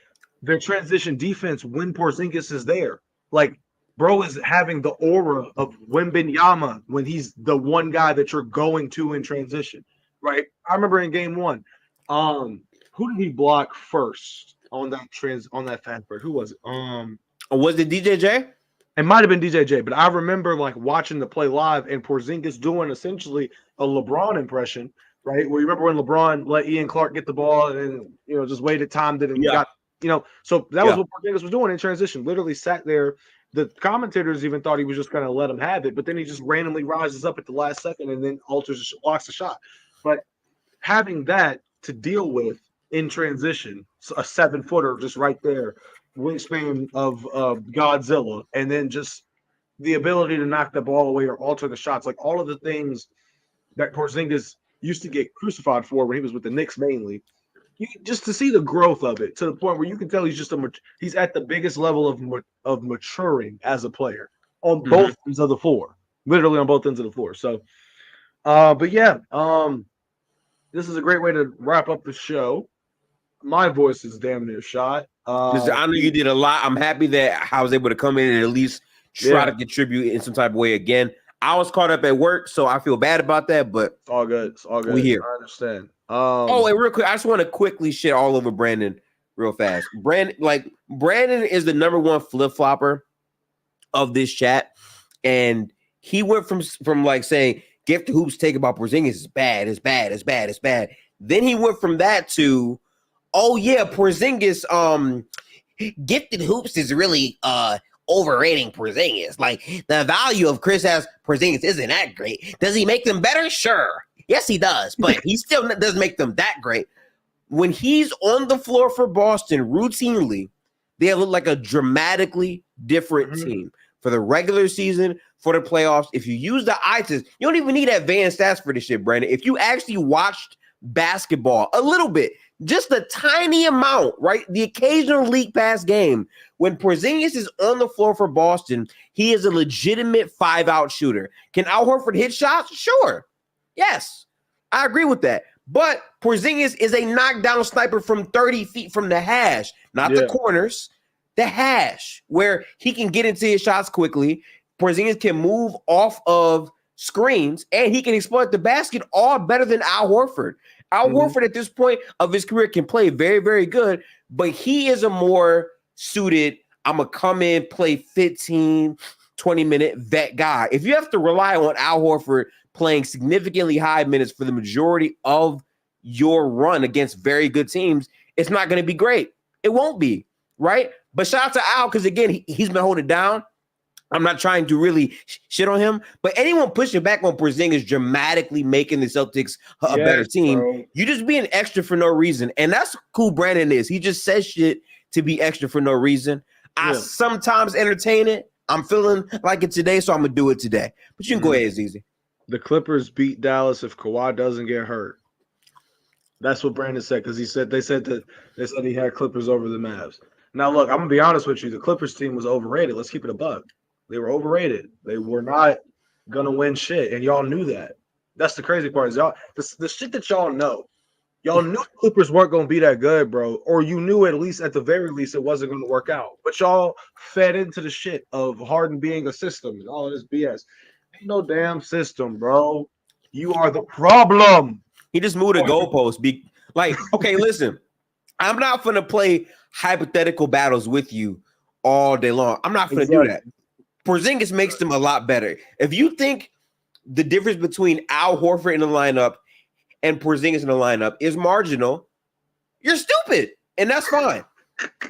their transition defense when Porzingis is there. Like, bro is having the aura of Wembanyama when he's the one guy that you're going to in transition, right? I remember in game one, who did he block first on that fast break? Who was it? Was it DJJ? It might have been DJJ, but I remember like watching the play live and Porzingis doing essentially a LeBron impression, right? Where you remember when LeBron let Ian Clark get the ball and then just waited, timed it, and got so that was what Porzingis was doing in transition. Literally sat there. The commentators even thought he was just going to let him have it, but then he just randomly rises up at the last second and then blocks the shot. But having that to deal with in transition, a 7-footer just right there, wingspan of Godzilla, and then just the ability to knock the ball away or alter the shots, like all of the things that Porzingis used to get crucified for when he was with the Knicks mainly. Just to see the growth of it to the point where you can tell he's at the biggest level of maturing as a player on both ends of the floor, literally on both ends of the floor. So, but yeah, this is a great way to wrap up the show. My voice is damn near shot. I know you did a lot. I'm happy that I was able to come in and at least try to contribute in some type of way again. I was caught up at work, so I feel bad about that, but it's all good. It's all good. We here. I understand. And real quick, I just want to quickly shit all over Brandon real fast. Brandon is the number one flip-flopper of this chat, and he went from like saying Gift Hoops take about Porzingis is bad, it's bad, it's bad, it's bad. Then he went from that to, oh yeah, Porzingis, Gifted Hoops is really overrating Porzingis. Like, the value of Kristaps Porzingis isn't that great. Does he make them better? Sure. Yes, he does, but he still doesn't make them that great. When he's on the floor for Boston routinely, they look like a dramatically different team. For the regular season, for the playoffs, if you use the eye test, you don't even need advanced stats for this shit, Brandon. If you actually watched basketball a little bit, just a tiny amount, right? The occasional league pass game. When Porzingis is on the floor for Boston, he is a legitimate 5-out shooter. Can Al Horford hit shots? Sure. Yes, I agree with that. But Porzingis is a knockdown sniper from 30 feet from the hash, not the corners, the hash, where he can get into his shots quickly. Porzingis can move off of screens, and he can exploit the basket all better than Al Horford. Al Horford at this point of his career can play very, very good, but he is a more suited, I'm going to come in, play 15, 20-minute vet guy. If you have to rely on Al Horford playing significantly high minutes for the majority of your run against very good teams, it's not going to be great. It won't be, right? But shout out to Al, because, again, he's been holding down. I'm not trying to really shit on him, but anyone pushing back on Porzingis dramatically making the Celtics a better team, you just being extra for no reason. And that's who Brandon is. He just says shit to be extra for no reason. I sometimes entertain it, I'm feeling like it today, so I'm gonna do it today. But you can go ahead, ZZ. The Clippers beat Dallas if Kawhi doesn't get hurt. That's what Brandon said because they said he had Clippers over the Mavs. Now look, I'm gonna be honest with you. The Clippers team was overrated. Let's keep it a buck. They were overrated. They were not gonna win shit, and y'all knew that. That's the crazy part. Is y'all the shit that y'all know. Y'all knew the Clippers weren't gonna be that good, bro. Or you knew at the very least it wasn't gonna work out. But y'all fed into the shit of Harden being a system and all of this BS. Ain't no damn system, bro. You are the problem. He just moved the goalpost. Okay, listen. I'm not gonna play hypothetical battles with you all day long. I'm not gonna do that. Porzingis makes them a lot better. If you think the difference between Al Horford in the lineup and Porzingis in the lineup is marginal, you're stupid, and that's fine.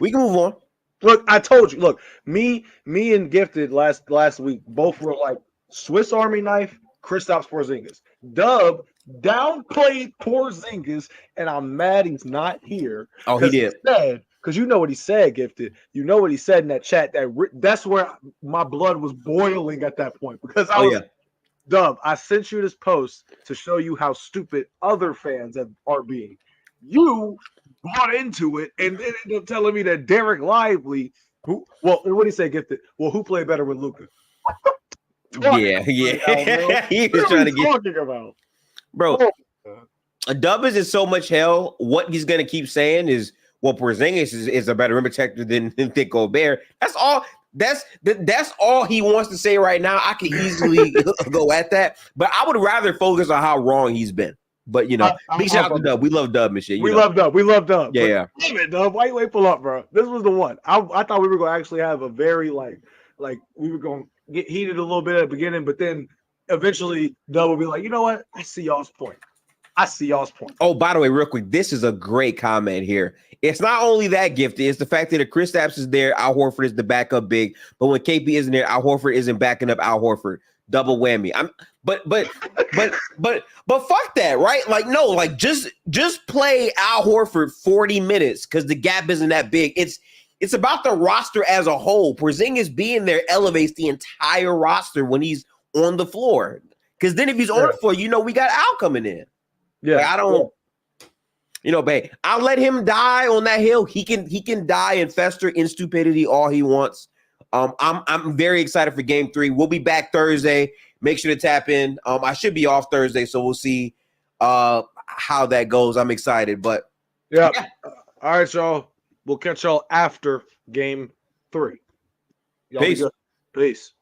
We can move on. Look, I told you. Look, me and Gifted last week both were like Swiss Army knife, Kristaps Porzingis. Dub downplayed Porzingis, and I'm mad he's not here. Oh, he did. Because you know what he said, Gifted. You know what he said in that chat. That's where my blood was boiling at that point. Because Dub, I sent you this post to show you how stupid other fans are being. You bought into it and then ended up telling me that Derek Lively, what did he say, Gifted? Well, who played better with Luka? Yeah. He was trying to get talking about. Bro, Dub is in so much hell. What he's gonna keep saying is, well, Porzingis is a better rim protector than Thick Gobert. That's all. That's all he wants to say right now. I can easily go at that, but I would rather focus on how wrong he's been. But big shout out to Dub. We love Dub and shit. We love Dub. Yeah. Damn it, Dub. Why you wait pull up, bro? This was the one. I thought we were gonna actually have a very like we were gonna get heated a little bit at the beginning, but then eventually Dub will be like, you know what? I see y'all's point. Oh, by the way, real quick, this is a great comment here. It's not only that Gifted, it's the fact that if Kristaps is there, Al Horford is the backup big. But when KP isn't there, Al Horford isn't backing up Al Horford. Double whammy. But fuck that, right? Like, no, like just play Al Horford 40 minutes because the gap isn't that big. It's about the roster as a whole. Porzingis being there elevates the entire roster when he's on the floor. Because then if he's on the floor, we got Al coming in. Yeah, like, I don't. Babe, I'll let him die on that hill. He can die and fester in stupidity all he wants. I'm very excited for Game 3. We'll be back Thursday. Make sure to tap in. I should be off Thursday, so we'll see how that goes. I'm excited, but yeah. All right, y'all. We'll catch y'all after Game 3. Y'all Peace. Peace.